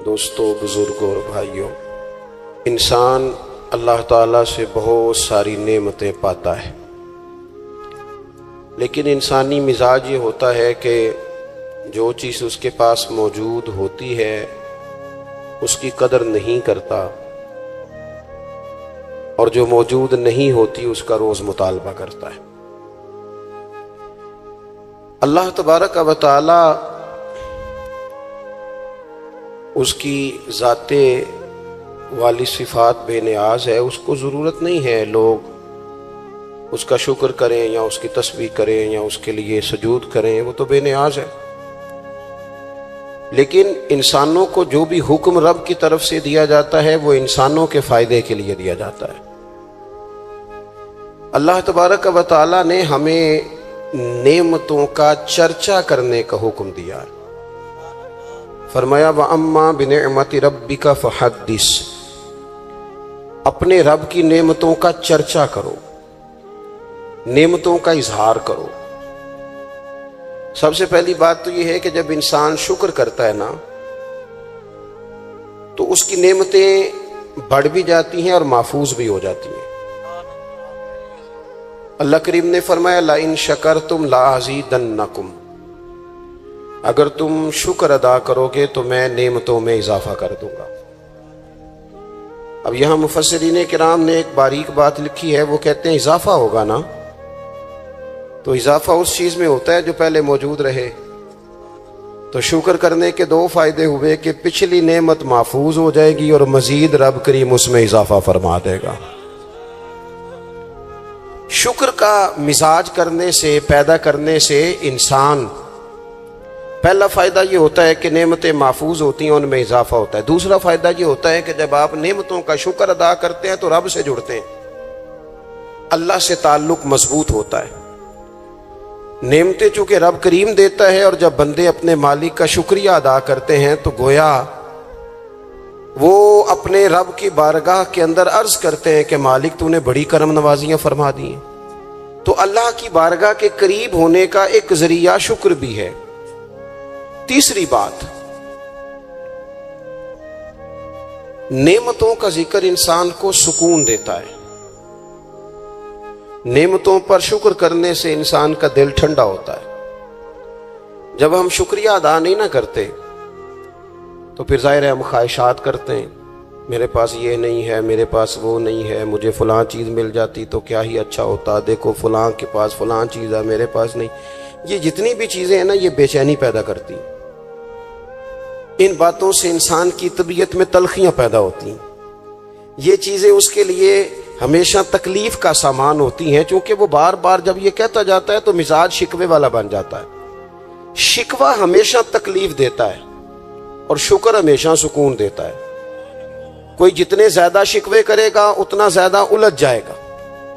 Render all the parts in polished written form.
دوستوں، بزرگوں اور بھائیوں، انسان اللہ تعالیٰ سے بہت ساری نعمتیں پاتا ہے، لیکن انسانی مزاج یہ ہوتا ہے کہ جو چیز اس کے پاس موجود ہوتی ہے اس کی قدر نہیں کرتا، اور جو موجود نہیں ہوتی اس کا روز مطالبہ کرتا ہے۔ اللہ تبارک و تعالی اس کی ذات والی صفات بے نیاز ہے، اس کو ضرورت نہیں ہے لوگ اس کا شکر کریں یا اس کی تسبیح کریں یا اس کے لیے سجود کریں، وہ تو بے نیاز ہے۔ لیکن انسانوں کو جو بھی حکم رب کی طرف سے دیا جاتا ہے وہ انسانوں کے فائدے کے لیے دیا جاتا ہے۔ اللہ تبارک و تعالی نے ہمیں نعمتوں کا چرچا کرنے کا حکم دیا ہے۔ فرمایا وَأَمَّا بِنِعْمَةِ رَبِّكَ فَحَدِّثْ، اپنے رب کی نعمتوں کا چرچا کرو، نعمتوں کا اظہار کرو۔ سب سے پہلی بات تو یہ ہے کہ جب انسان شکر کرتا ہے نا تو اس کی نعمتیں بڑھ بھی جاتی ہیں اور محفوظ بھی ہو جاتی ہیں۔ اللہ کریم نے فرمایا لَإِن شَكَرْتُمْ لَأَزِيدَنَّكُمْ، اگر تم شکر ادا کرو گے تو میں نعمتوں میں اضافہ کر دوں گا۔ اب یہاں مفسرین کرام نے ایک باریک بات لکھی ہے، وہ کہتے ہیں اضافہ ہوگا نا تو اضافہ اس چیز میں ہوتا ہے جو پہلے موجود رہے۔ تو شکر کرنے کے دو فائدے ہوئے کہ پچھلی نعمت محفوظ ہو جائے گی اور مزید رب کریم اس میں اضافہ فرما دے گا۔ شکر کا مزاج کرنے سے، پیدا کرنے سے انسان، پہلا فائدہ یہ ہوتا ہے کہ نعمتیں محفوظ ہوتی ہیں، ان میں اضافہ ہوتا ہے۔ دوسرا فائدہ یہ ہوتا ہے کہ جب آپ نعمتوں کا شکر ادا کرتے ہیں تو رب سے جڑتے ہیں، اللہ سے تعلق مضبوط ہوتا ہے۔ نعمتیں چونکہ رب کریم دیتا ہے، اور جب بندے اپنے مالک کا شکریہ ادا کرتے ہیں تو گویا وہ اپنے رب کی بارگاہ کے اندر عرض کرتے ہیں کہ مالک تو نے بڑی کرم نوازیاں فرما دی ہیں۔ تو اللہ کی بارگاہ کے قریب ہونے کا ایک ذریعہ شکر بھی ہے۔ تیسری بات، نعمتوں کا ذکر انسان کو سکون دیتا ہے۔ نعمتوں پر شکر کرنے سے انسان کا دل ٹھنڈا ہوتا ہے۔ جب ہم شکریہ ادا نہیں نہ کرتے تو پھر ظاہر ہے ہم خواہشات کرتے ہیں، میرے پاس یہ نہیں ہے، میرے پاس وہ نہیں ہے، مجھے فلاں چیز مل جاتی تو کیا ہی اچھا ہوتا، دیکھو فلاں کے پاس فلاں چیز ہے، میرے پاس نہیں۔ یہ جتنی بھی چیزیں ہیں نا یہ بے چینی پیدا کرتی ہیں۔ ان باتوں سے انسان کی طبیعت میں تلخیاں پیدا ہوتی ہیں۔ یہ چیزیں اس کے لیے ہمیشہ تکلیف کا سامان ہوتی ہیں، چونکہ وہ بار بار جب یہ کہتا جاتا ہے تو مزاج شکوے والا بن جاتا ہے۔ شکوہ ہمیشہ تکلیف دیتا ہے اور شکر ہمیشہ سکون دیتا ہے۔ کوئی جتنے زیادہ شکوے کرے گا اتنا زیادہ الجھ جائے گا،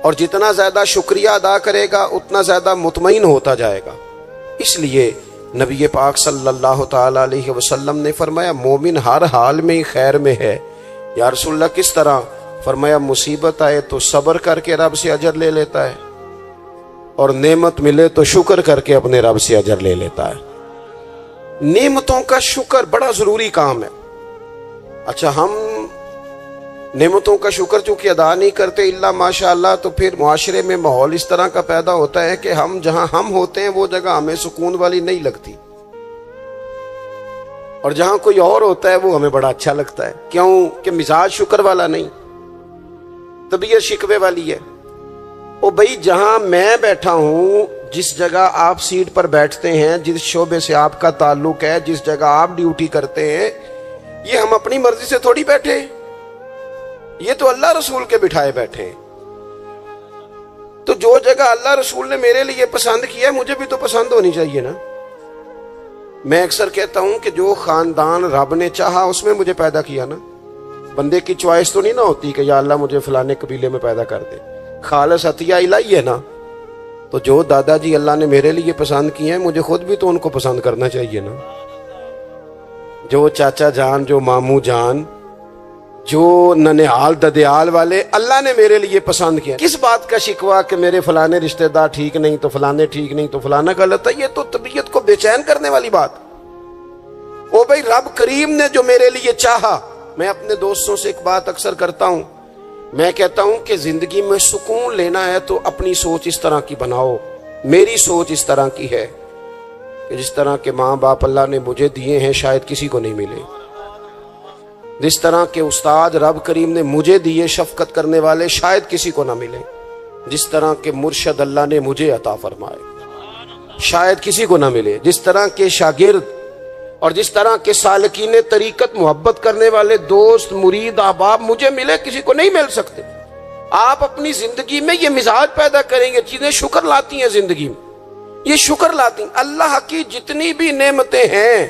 اور جتنا زیادہ شکریہ ادا کرے گا اتنا زیادہ مطمئن ہوتا جائے گا۔ اس لیے نبی پاک صلی اللہ تعالی علیہ وسلم نے فرمایا مومن ہر حال میں خیر میں ہے۔ یا رسول اللہ کس طرح؟ فرمایا مصیبت آئے تو صبر کر کے رب سے اجر لے لیتا ہے، اور نعمت ملے تو شکر کر کے اپنے رب سے اجر لے لیتا ہے۔ نعمتوں کا شکر بڑا ضروری کام ہے۔ اچھا، ہم نعمتوں کا شکر چونکہ ادا نہیں کرتے الا ماشاء اللہ، تو پھر معاشرے میں ماحول اس طرح کا پیدا ہوتا ہے کہ ہم جہاں ہم ہوتے ہیں وہ جگہ ہمیں سکون والی نہیں لگتی، اور جہاں کوئی اور ہوتا ہے وہ ہمیں بڑا اچھا لگتا ہے۔ کیوں؟ کہ مزاج شکر والا نہیں، طبیعت شکوے والی ہے۔ او بھائی، جہاں میں بیٹھا ہوں، جس جگہ آپ سیٹ پر بیٹھتے ہیں، جس شعبے سے آپ کا تعلق ہے، جس جگہ آپ ڈیوٹی کرتے ہیں، یہ ہم اپنی مرضی سے تھوڑی بیٹھے، یہ تو اللہ رسول کے بٹھائے بیٹھے ہیں۔ تو جو جگہ اللہ رسول نے میرے لیے پسند کیا ہے مجھے بھی تو پسند ہونی چاہیے نا۔ میں اکثر کہتا ہوں کہ جو خاندان رب نے چاہا اس میں مجھے پیدا کیا نا۔ بندے کی چوائس تو نہیں نہ ہوتی کہ یا اللہ مجھے فلانے قبیلے میں پیدا کر دے، خالص عطیہ الہی ہے نا۔ تو جو دادا جی اللہ نے میرے لیے پسند کیے ہیں مجھے خود بھی تو ان کو پسند کرنا چاہیے نا۔ جو چاچا جان، جو ماموں جان، جو ننہال ددیال والے اللہ نے میرے لیے پسند کیا، کس بات کا شکوہ کہ میرے فلانے رشتہ دار ٹھیک نہیں تو فلانے ٹھیک نہیں تو فلانا غلط ہے؟ یہ تو طبیعت کو بے چین کرنے والی بات۔ او بھائی بھائی رب کریم نے جو میرے لیے چاہا. میں اپنے دوستوں سے ایک بات اکثر کرتا ہوں, میں کہتا ہوں کہ زندگی میں سکون لینا ہے تو اپنی سوچ اس طرح کی بناؤ. میری سوچ اس طرح کی ہے کہ جس طرح کے ماں باپ اللہ نے مجھے دیے ہیں شاید کسی کو نہیں ملے, جس طرح کے استاد رب کریم نے مجھے دیے شفقت کرنے والے شاید کسی کو نہ ملے, جس طرح کے مرشد اللہ نے مجھے عطا فرمائے شاید کسی کو نہ ملے, جس طرح کے شاگرد اور جس طرح کے سالکین طریقت محبت کرنے والے دوست مرید احباب مجھے ملے کسی کو نہیں مل سکتے. آپ اپنی زندگی میں یہ مزاج پیدا کریں گے, چیزیں شکر لاتی ہیں زندگی میں, یہ شکر لاتی ہیں. اللہ کی جتنی بھی نعمتیں ہیں,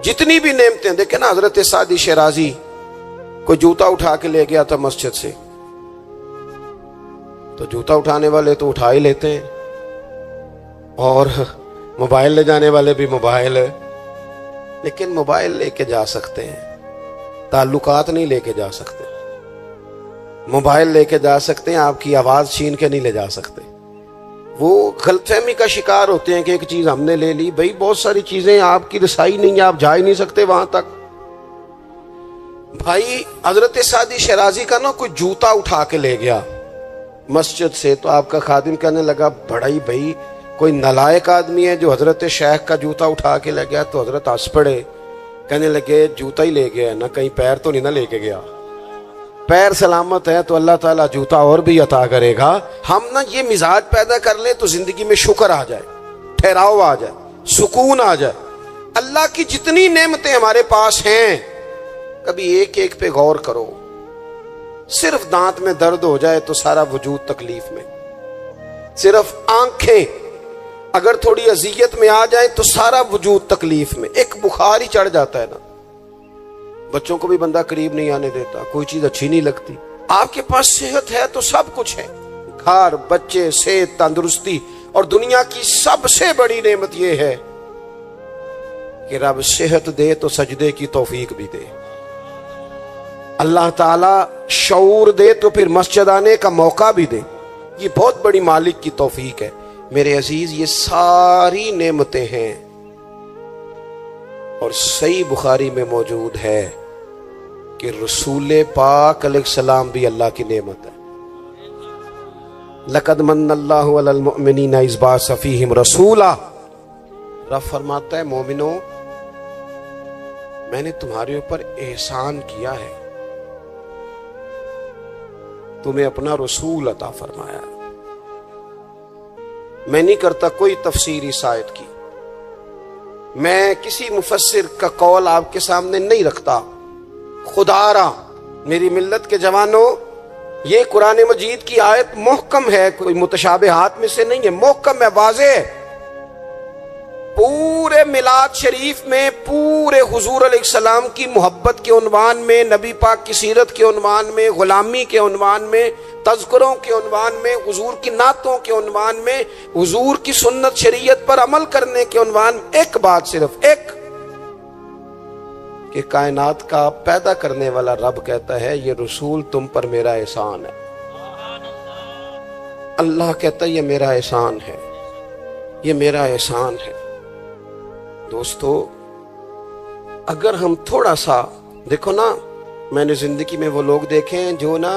جتنی بھی نعمتیں, دیکھیں نا حضرت سعدی شیرازی کوئی جوتا اٹھا کے لے گیا تھا مسجد سے, تو جوتا اٹھانے والے تو اٹھا ہی لیتے ہیں, اور موبائل لے جانے والے بھی موبائل ہے, لیکن موبائل لے کے جا سکتے ہیں, تعلقات نہیں لے کے جا سکتے. موبائل لے کے جا سکتے ہیں, آپ کی آواز چھین کے نہیں لے جا سکتے. وہ غلط فہمی کا شکار ہوتے ہیں کہ ایک چیز ہم نے لے لی, بھئی بہت ساری چیزیں آپ کی رسائی نہیں ہے, آپ جا ہی نہیں سکتے وہاں تک. بھائی حضرت سعدی شیرازی کا نا کوئی جوتا اٹھا کے لے گیا مسجد سے, تو آپ کا خادم کہنے لگا بڑا ہی بھائی کوئی نالائق آدمی ہے جو حضرت شیخ کا جوتا اٹھا کے لے گیا. تو حضرت ہنس پڑے, کہنے لگے جوتا ہی لے گیا, نہ کہیں پیر تو نہیں نہ لے کے گیا, پیر سلامت ہے تو اللہ تعالیٰ جوتا اور بھی عطا کرے گا. ہم نا یہ مزاج پیدا کر لیں تو زندگی میں شکر آ جائے, ٹھہراؤ آ جائے, سکون آ جائے. اللہ کی جتنی نعمتیں ہمارے پاس ہیں کبھی ایک ایک پہ غور کرو. صرف دانت میں درد ہو جائے تو سارا وجود تکلیف میں, صرف آنکھیں اگر تھوڑی اذیت میں آ جائے تو سارا وجود تکلیف میں. ایک بخار ہی چڑھ جاتا ہے نا, بچوں کو بھی بندہ قریب نہیں آنے دیتا, کوئی چیز اچھی نہیں لگتی. آپ کے پاس صحت ہے تو سب کچھ ہے, گھر, بچے, صحت, تندرستی, اور دنیا کی سب سے بڑی نعمت یہ ہے کہ رب صحت دے تو سجدے کی توفیق بھی دے. اللہ تعالیٰ شعور دے تو پھر مسجد آنے کا موقع بھی دے. یہ بہت بڑی مالک کی توفیق ہے. میرے عزیز یہ ساری نعمتیں ہیں, اور صحیح بخاری میں موجود ہے کہ رسول پاک علیہ السلام بھی اللہ کی نعمت ہے. لقد من اللہ علی المؤمنین اذ بعث فیہم رسولا. رب فرماتا ہے مومنو میں نے تمہارے اوپر احسان کیا ہے, تمہیں اپنا رسول عطا فرمایا ہے. میں نہیں کرتا کوئی تفسیر اس آیت کی, میں کسی مفسر کا قول آپ کے سامنے نہیں رکھتا. خدا را میری ملت کے جوانوں, یہ قرآن مجید کی آیت محکم ہے, کوئی متشابہات میں سے نہیں ہے, محکم ہے, واضح ہے. پورے میلاد شریف میں پورے حضور علیہ السلام کی محبت کے عنوان میں, نبی پاک کی سیرت کے عنوان میں, غلامی کے عنوان میں, تذکروں کے عنوان میں, حضور کی نعتوں کے عنوان میں, حضور کی سنت شریعت پر عمل کرنے کے عنوان میں ایک بات, صرف ایک, کہ کائنات کا پیدا کرنے والا رب کہتا ہے یہ رسول تم پر میرا احسان ہے. اللہ کہتا ہے یہ میرا احسان ہے, یہ میرا احسان ہے. دوستو اگر ہم تھوڑا سا دیکھو نا, میں نے زندگی میں وہ لوگ دیکھے ہیں جو نا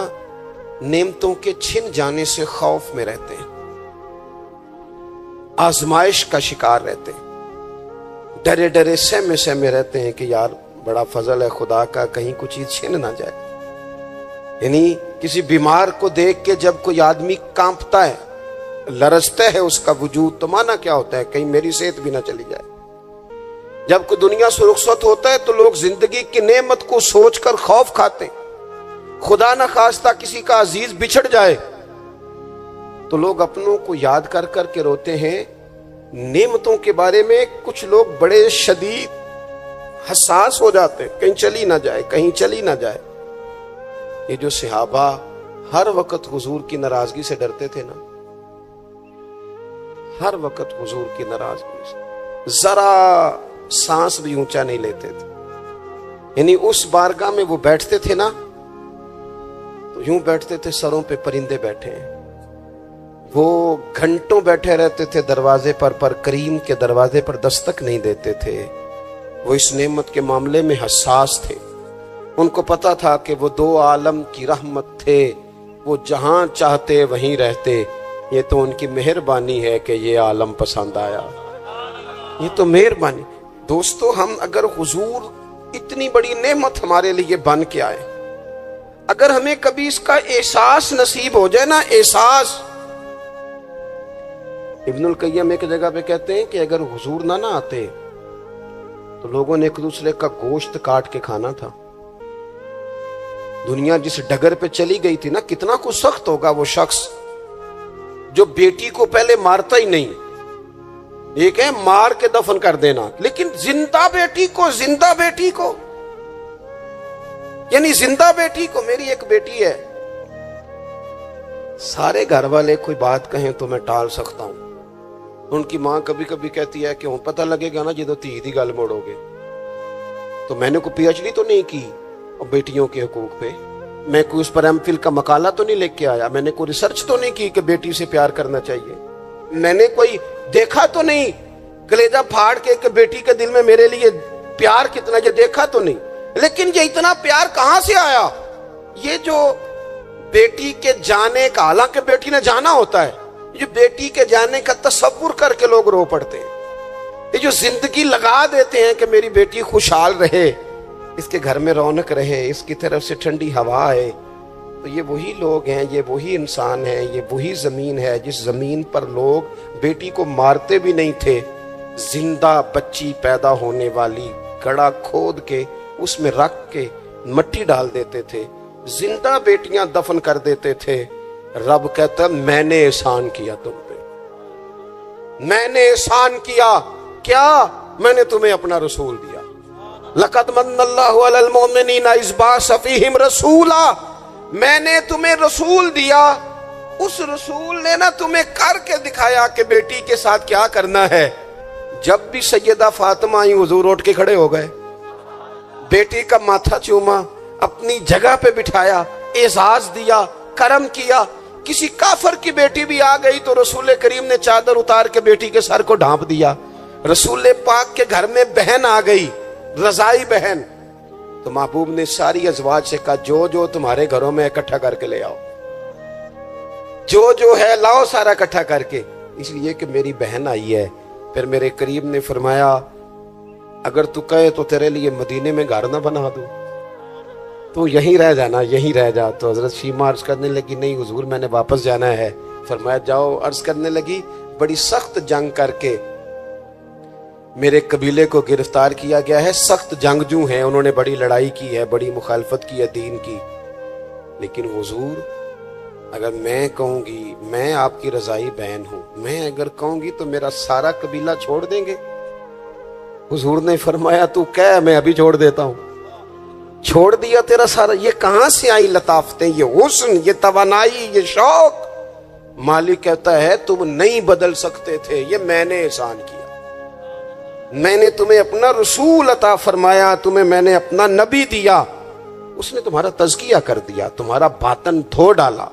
نعمتوں کے چھن جانے سے خوف میں رہتے ہیں, آزمائش کا شکار رہتے ہیں, ڈرے ڈرے سہمے سہمے رہتے ہیں کہ یار بڑا فضل ہے خدا کا, کہیں کچھ چیز چھن نہ جائے. یعنی کسی بیمار کو دیکھ کے جب کوئی آدمی کانپتا ہے, لرزتا ہے اس کا وجود, تو مانا کیا ہوتا ہے کہیں میری صحت بھی نہ چلی جائے. جب کوئی دنیا سے رخصت ہوتا ہے تو لوگ زندگی کی نعمت کو سوچ کر خوف کھاتے ہیں. خدا نہ خواستہ کسی کا عزیز بچھڑ جائے تو لوگ اپنوں کو یاد کر کر کے روتے ہیں. نعمتوں کے بارے میں کچھ لوگ بڑے شدید حساس ہو جاتے ہیں, کہیں چلی نہ جائے, کہیں چلی نہ جائے. یہ جو صحابہ ہر وقت حضور کی ناراضگی سے ڈرتے تھے نا, ہر وقت حضور کی ناراضگی سے ذرا سانس بھی اونچا نہیں لیتے تھے. یعنی اس بارگاہ میں وہ بیٹھتے تھے نا تو یوں بیٹھتے تھے سروں پہ پرندے بیٹھے ہیں. وہ گھنٹوں بیٹھے رہتے تھے دروازے پر کریم کے دروازے پر دستک نہیں دیتے تھے. وہ اس نعمت کے معاملے میں حساس تھے. ان کو پتا تھا کہ وہ دو عالم کی رحمت تھے، وہ جہاں چاہتے وہیں رہتے. یہ تو ان کی مہربانی ہے کہ یہ عالم پسند آیا. یہ تو مہربانی. دوستو، ہم اگر حضور اتنی بڑی نعمت ہمارے لیے بن کے آئے، اگر ہمیں کبھی اس کا احساس نصیب ہو جائے نا، احساس. ابن القیم ایک جگہ پہ کہتے ہیں کہ اگر حضور نہ آتے تو لوگوں نے ایک دوسرے کا گوشت کاٹ کے کھانا تھا. دنیا جس ڈگر پہ چلی گئی تھی نا، کتنا کچھ سخت ہوگا وہ شخص جو بیٹی کو پہلے مارتا ہی نہیں. ایک ہے مار کے دفن کر دینا، لیکن زندہ بیٹی کو یعنی زندہ بیٹی کو. میری ایک بیٹی ہے، سارے گھر والے کوئی بات کہیں تو میں ٹال سکتا ہوں. ان کی ماں کبھی کبھی کہتی ہے کہ ہوں پتہ لگے گا نا جدو تھی دی گل موڑو گے. تو میں نے کوئی پی ایچ ڈی تو نہیں کی اور بیٹیوں کے حقوق پہ، میں کوئی اس پر ایم فل کا مقالہ تو نہیں لے کے آیا، میں نے کوئی ریسرچ تو نہیں کی کہ بیٹی سے پیار کرنا چاہیے، میں نے کوئی دیکھا تو نہیں کلیجہ پھاڑ کے کہ بیٹی کے دل میں میرے لیے پیار کتنا، یہ دیکھا تو نہیں. لیکن یہ اتنا پیار کہاں سے آیا؟ یہ جو بیٹی کے جانے کا، حالانکہ بیٹی نے جانا ہوتا ہے، یہ بیٹی کے جانے کا تصور کر کے لوگ رو پڑتے ہیں. یہ جو زندگی لگا دیتے ہیں کہ میری بیٹی خوشحال رہے، اس کے گھر میں رونق رہے، اس کی طرف سے ٹھنڈی ہوا ہے، تو یہ وہی لوگ ہیں، یہ وہی انسان ہیں، یہ وہی زمین ہے جس زمین پر لوگ بیٹی کو مارتے بھی نہیں تھے. زندہ بچی پیدا ہونے والی گڑھا کھود کے اس میں رکھ کے مٹی ڈال دیتے تھے، زندہ بیٹیاں دفن کر دیتے تھے. رب کہتا میں نے احسان کیا تم پہ، میں نے احسان کیا. کیا؟ میں نے تمہیں اپنا رسول دیا. لقد من اللہ علی المؤمنین اذ بعث فیہم رسولا. میں نے تمہیں رسول دیا. اس رسول نے نا تمہیں کر کے دکھایا کہ بیٹی کے ساتھ کیا کرنا ہے. جب بھی سیدہ فاطمہ آئی، حضور اٹھ کے کھڑے ہو گئے، بیٹی کا ماتھا چوما، اپنی جگہ پہ بٹھایا، اعزاز دیا، کرم کیا. کسی کافر کی بیٹی بھی آ گئی تو رسول کریم نے چادر اتار کے بیٹی کے سر کو ڈھانپ دیا. رسول پاک کے گھر میں بہن آ گئی، رضائی بہن، تو محبوب نے ساری ازواج سے کہا جو جو تمہارے گھروں میں اکٹھا کر کے لے آؤ، جو جو ہے لاؤ سارا اکٹھا کر کے، اس لیے کہ میری بہن آئی ہے. پھر میرے قریب نے فرمایا اگر تو کہے تو تیرے لیے مدینے میں گھر نہ بنا دو، تو یہیں رہ جانا، یہیں رہ جا. تو حضرت شیمہ عرض کرنے لگی نہیں حضور میں نے واپس جانا ہے. فرمایا جاؤ. عرض کرنے لگی بڑی سخت جنگ کر کے میرے قبیلے کو گرفتار کیا گیا ہے، سخت جنگجو ہیں، انہوں نے بڑی لڑائی کی ہے، بڑی مخالفت کی ہے دین کی، لیکن حضور اگر میں کہوں گی میں آپ کی رضائی بہن ہوں، میں اگر کہوں گی تو میرا سارا قبیلہ چھوڑ دیں گے. حضور نے فرمایا تو کہہ میں ابھی چھوڑ دیتا ہوں. چھوڑ دیا تیرا سارا. یہ کہاں سے آئی لطافتیں، یہ حسن، یہ توانائی، یہ شوق؟ مالک کہتا ہے تم نہیں بدل سکتے تھے، یہ میں نے احسان کیا. میں نے تمہیں اپنا رسول عطا فرمایا، تمہیں میں نے اپنا نبی دیا، اس نے تمہارا تزکیہ کر دیا، تمہارا باطن دھو ڈالا،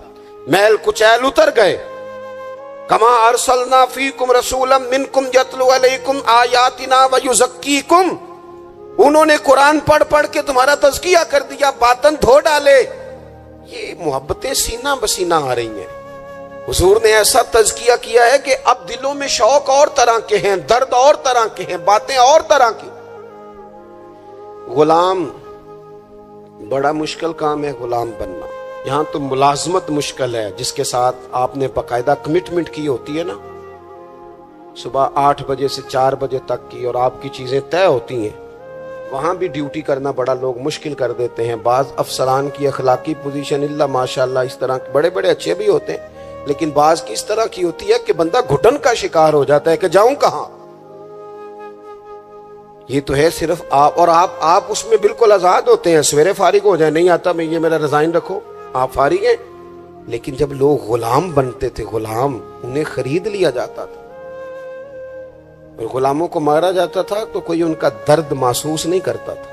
میل کچیل اتر گئے. کما ارسلنا فیکم رسولا منکم یتلو علیکم آیاتنا ویزکیکم. انہوں نے قرآن پڑھ پڑھ کے تمہارا تزکیہ کر دیا، باطن دھو ڈالے. یہ محبتیں سینہ بسینہ آ رہی ہیں. حضور نے ایسا تزکیہ کیا ہے کہ اب دلوں میں شوق اور طرح کے ہیں، درد اور طرح کے ہیں، باتیں اور طرح کی. غلام بڑا مشکل کام ہے، غلام بننا. یہاں تو ملازمت مشکل ہے، جس کے ساتھ آپ نے باقاعدہ کمٹمنٹ کی ہوتی ہے نا، صبح 8 بجے سے 4 بجے تک کی، اور آپ کی چیزیں طے ہوتی ہیں. وہاں بھی ڈیوٹی کرنا بڑا لوگ مشکل کر دیتے ہیں. بعض افسران کی اخلاقی پوزیشن اللہ ماشاءاللہ اس طرح بڑے بڑے اچھے بھی ہوتے ہیں، لیکن بعض کی اس طرح کی ہوتی ہے کہ بندہ گھٹن کا شکار ہو جاتا ہے کہ جاؤں کہاں. یہ تو ہے صرف آپ، اور آپ اس میں بالکل آزاد ہوتے ہیں. سویرے فارغ ہو جائے، نہیں آتا میں یہ میرا ریزائن رکھو، آپ فارغ ہیں. لیکن جب لوگ غلام بنتے تھے، غلام انہیں خرید لیا جاتا تھا، اور غلاموں کو مارا جاتا تھا تو کوئی ان کا درد محسوس نہیں کرتا تھا،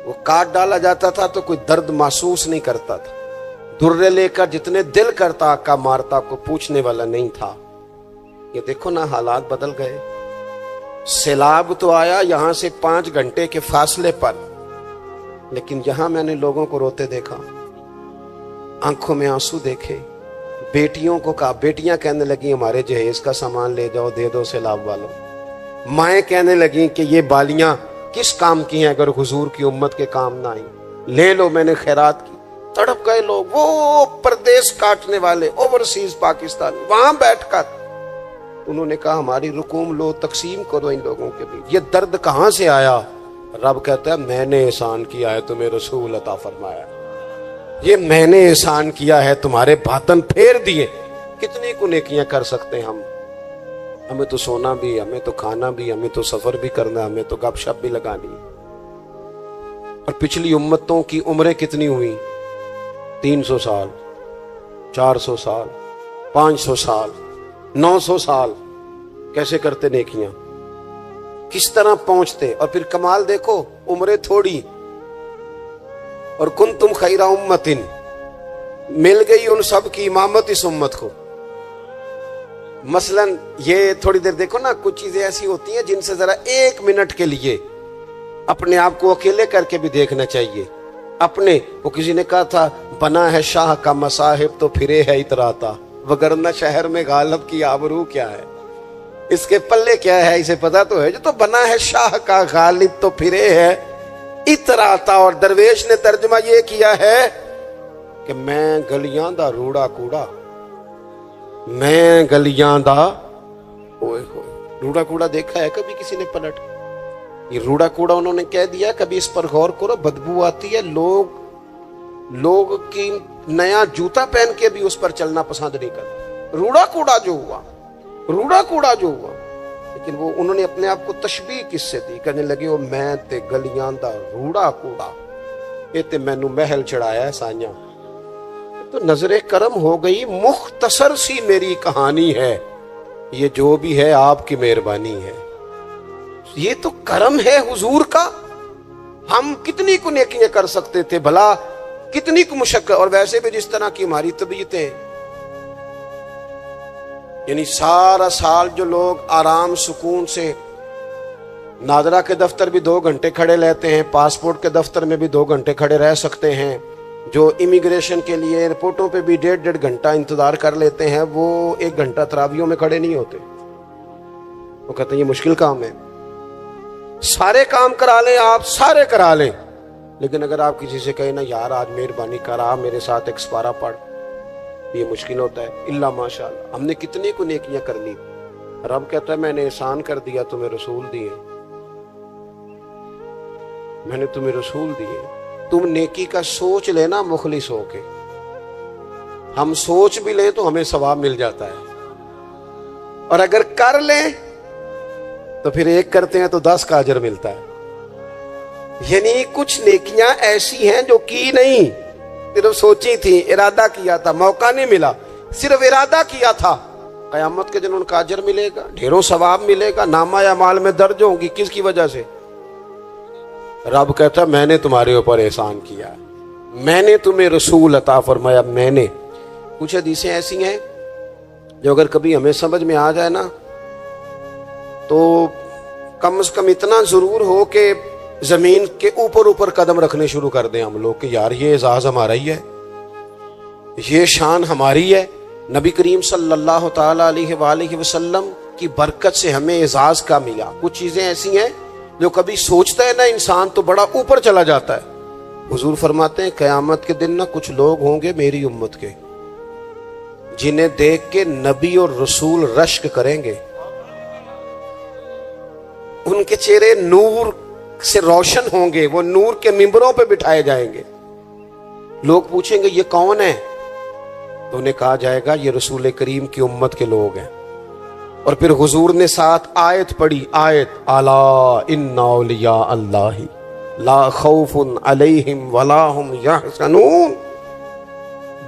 وہ کاٹ ڈالا جاتا تھا تو کوئی درد محسوس نہیں کرتا تھا. درے لے کر جتنے دل کرتا آقا مارتا کو پوچھنے والا نہیں تھا. یہ دیکھو نا حالات بدل گئے. سیلاب تو آیا یہاں سے 5 گھنٹے کے فاصلے پر، لیکن یہاں میں نے لوگوں کو روتے دیکھا، آنکھوں میں آنسو دیکھے، بیٹیوں کو کہا، بیٹیاں کہنے لگی ہمارے جہیز کا سامان لے جاؤ، دے دو سیلاب والوں، مائیں کہنے لگیں کہ یہ بالیاں کس کام کی ہیں اگر حضور کی امت کے کام نہ آئیں، لے لو، میں نے خیرات کی۔ تڑپ گئے لوگ، وہ پردیس کاٹنے والے اوورسیز پاکستانی، وہاں بیٹھ کر انہوں نے کہا ہماری رقوم لو، تقسیم کرو ان لوگوں کے بیچ۔ یہ درد کہاں سے آیا؟ رب کہتا ہے میں نے احسان کیا ہے، تمہیں رسول عطا فرمایا، یہ میں نے احسان کیا ہے، تمہارے باطن پھیر دیے۔ کتنی کو نیکیاں کر سکتے ہیں ہم، ہمیں تو سونا بھی، ہمیں تو کھانا بھی، ہمیں تو سفر بھی کرنا، ہمیں تو گپ شپ بھی لگانی ہے۔ اور پچھلی امتوں کی عمریں کتنی ہوئی؟ 300 سال، 400 سال، 500 سال، 900 سال، کیسے کرتے نیکیاں، کس طرح پہنچتے؟ اور پھر کمال دیکھو، عمریں تھوڑی اور کنتم خیر امت، مل گئی ان سب کی امامت اس امت کو۔ مثلا یہ تھوڑی دیر دیکھو نا، کچھ چیزیں ایسی ہوتی ہیں جن سے ذرا 1 منٹ کے لیے اپنے آپ کو اکیلے کر کے بھی دیکھنا چاہیے۔ اپنے وہ کسی نے کہا تھا بنا ہے شاہ کا مصاحب تو پھرے ہے اتراتا، وگرنہ شہر میں غالب کی آبرو کیا ہے، اس کے پلے کیا ہے اسے پتا تو ہے، جو تو بنا ہے شاہ کا غالب تو پھرے ہے اتراتا۔ اور درویش نے ترجمہ یہ کیا ہے کہ میں گلیاں دا روڑا کوڑا، میں گلیاں دا اوئے ہوئے، روڑا کوڑا دیکھا ہے کبھی کسی نے پلٹ؟ یہ روڑا کوڑا انہوں نے کہہ دیا، کبھی اس پر غور کرو، بدبو آتی ہے، لوگ کی نیا جوتا پہن کے بھی اس پر چلنا پسند نہیں کرتے۔ روڑا کوڑا جو ہوا، روڑا کوڑا جو ہوا، لیکن وہ انہوں نے اپنے آپ کو تشبیہ کس سے دی؟ کہنے لگے وہ میں تے گلیاں دا روڑا کوڑا، یہ تے مینوں محل چڑھایا ہے سائیاں۔ تو نظر کرم ہو گئی، مختصر سی میری کہانی ہے، یہ جو بھی ہے آپ کی مہربانی ہے، یہ تو کرم ہے حضور کا۔ ہم کتنی کو نیکیاں کر سکتے تھے بھلا، کتنی کو مشقت، اور ویسے بھی جس طرح کی ہماری طبیعتیں، یعنی سارا سال جو لوگ آرام سکون سے نادرا کے دفتر بھی 2 گھنٹے کھڑے رہتے ہیں، پاسپورٹ کے دفتر میں بھی 2 گھنٹے کھڑے رہ سکتے ہیں، جو امیگریشن کے لیے ایئرپورٹوں پہ بھی 1.5 گھنٹہ انتظار کر لیتے ہیں، وہ 1 گھنٹہ تراویحوں میں کھڑے نہیں ہوتے۔ وہ کہتے ہیں یہ مشکل کام ہے، سارے کام کرا لیں آپ، سارے کرا لیں، لیکن اگر آپ کسی سے کہیں نا یار آج مہربانی کرا میرے ساتھ ایک سپارہ پڑھ، یہ مشکل ہوتا ہے۔ الا ماشاء اللہ ہم نے کتنی کو نیکیاں کر لی۔ رب کہتا ہے میں نے احسان کر دیا، تمہیں رسول دیے، میں نے تمہیں رسول دیے۔ تم نیکی کا سوچ لینا مخلص ہو کے، ہم سوچ بھی لیں تو ہمیں ثواب مل جاتا ہے، اور اگر کر لیں تو پھر 1 کرتے ہیں تو 10 کا اجر ملتا ہے۔ یعنی کچھ نیکیاں ایسی ہیں جو کی نہیں، صرف سوچی تھی، ارادہ کیا تھا، موقع نہیں ملا، صرف ارادہ کیا تھا، قیامت کے دن ان کا اجر ملے گا، ڈھیروں ثواب ملے گا، نامہ اعمال میں درج ہوں گی۔ کس کی وجہ سے؟ رب کہتا ہے میں نے تمہارے اوپر احسان کیا، میں نے تمہیں رسول عطا فرمایا، میں نے۔ کچھ حدیثیں ایسی ہیں جو اگر کبھی ہمیں سمجھ میں آ جائے نا تو کم از کم اتنا ضرور ہو کہ زمین کے اوپر قدم رکھنے شروع کر دیں ہم لوگ کہ یار یہ اعزاز ہمارا ہی ہے، یہ شان ہماری ہے۔ نبی کریم صلی اللہ تعالی علیہ وآلہ وسلم کی برکت سے ہمیں اعزاز کا ملا۔ کچھ چیزیں ایسی ہیں جو کبھی سوچتا ہے نا انسان تو بڑا اوپر چلا جاتا ہے۔ حضور فرماتے ہیں قیامت کے دن نا کچھ لوگ ہوں گے میری امت کے جنہیں دیکھ کے نبی اور رسول رشک کریں گے، ان کے چہرے نور سے روشن ہوں گے، وہ نور کے ممبروں پہ بٹھائے جائیں گے۔ لوگ پوچھیں گے یہ کون ہے؟ تو انہیں کہا جائے گا یہ رسول کریم کی امت کے لوگ ہیں۔ اور پھر حضور نے ساتھ آیت پڑھی، آیت الا ان اولیاء اللہ لا خوف علیہم ولا هم یحزنون۔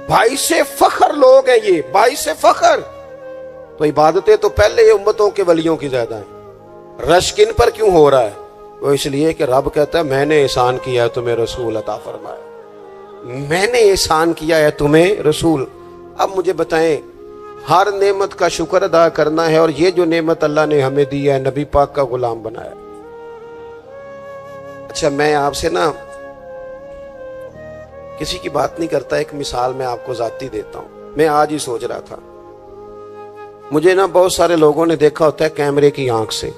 باعث فخر لوگ ہیں یہ، باعث فخر۔ تو عبادتیں تو پہلے امتوں کے ولیوں کی زیادہ ہیں، رشک ان پر کیوں ہو رہا ہے؟ وہ اس لیے کہ رب کہتا ہے میں نے احسان کیا ہے تمہیں رسول عطا فرمایا، میں نے احسان کیا ہے تمہیں رسول۔ اب مجھے بتائیں ہر نعمت کا شکر ادا کرنا ہے، اور یہ جو نعمت اللہ نے ہمیں دی ہے، نبی پاک کا غلام بنایا۔ اچھا، میں آپ سے نا کسی کی بات نہیں کرتا، ایک مثال میں آپ کو ذاتی دیتا ہوں۔ میں آج ہی سوچ رہا تھا، مجھے نا بہت سارے لوگوں نے دیکھا ہوتا ہے کیمرے کی آنکھ سے،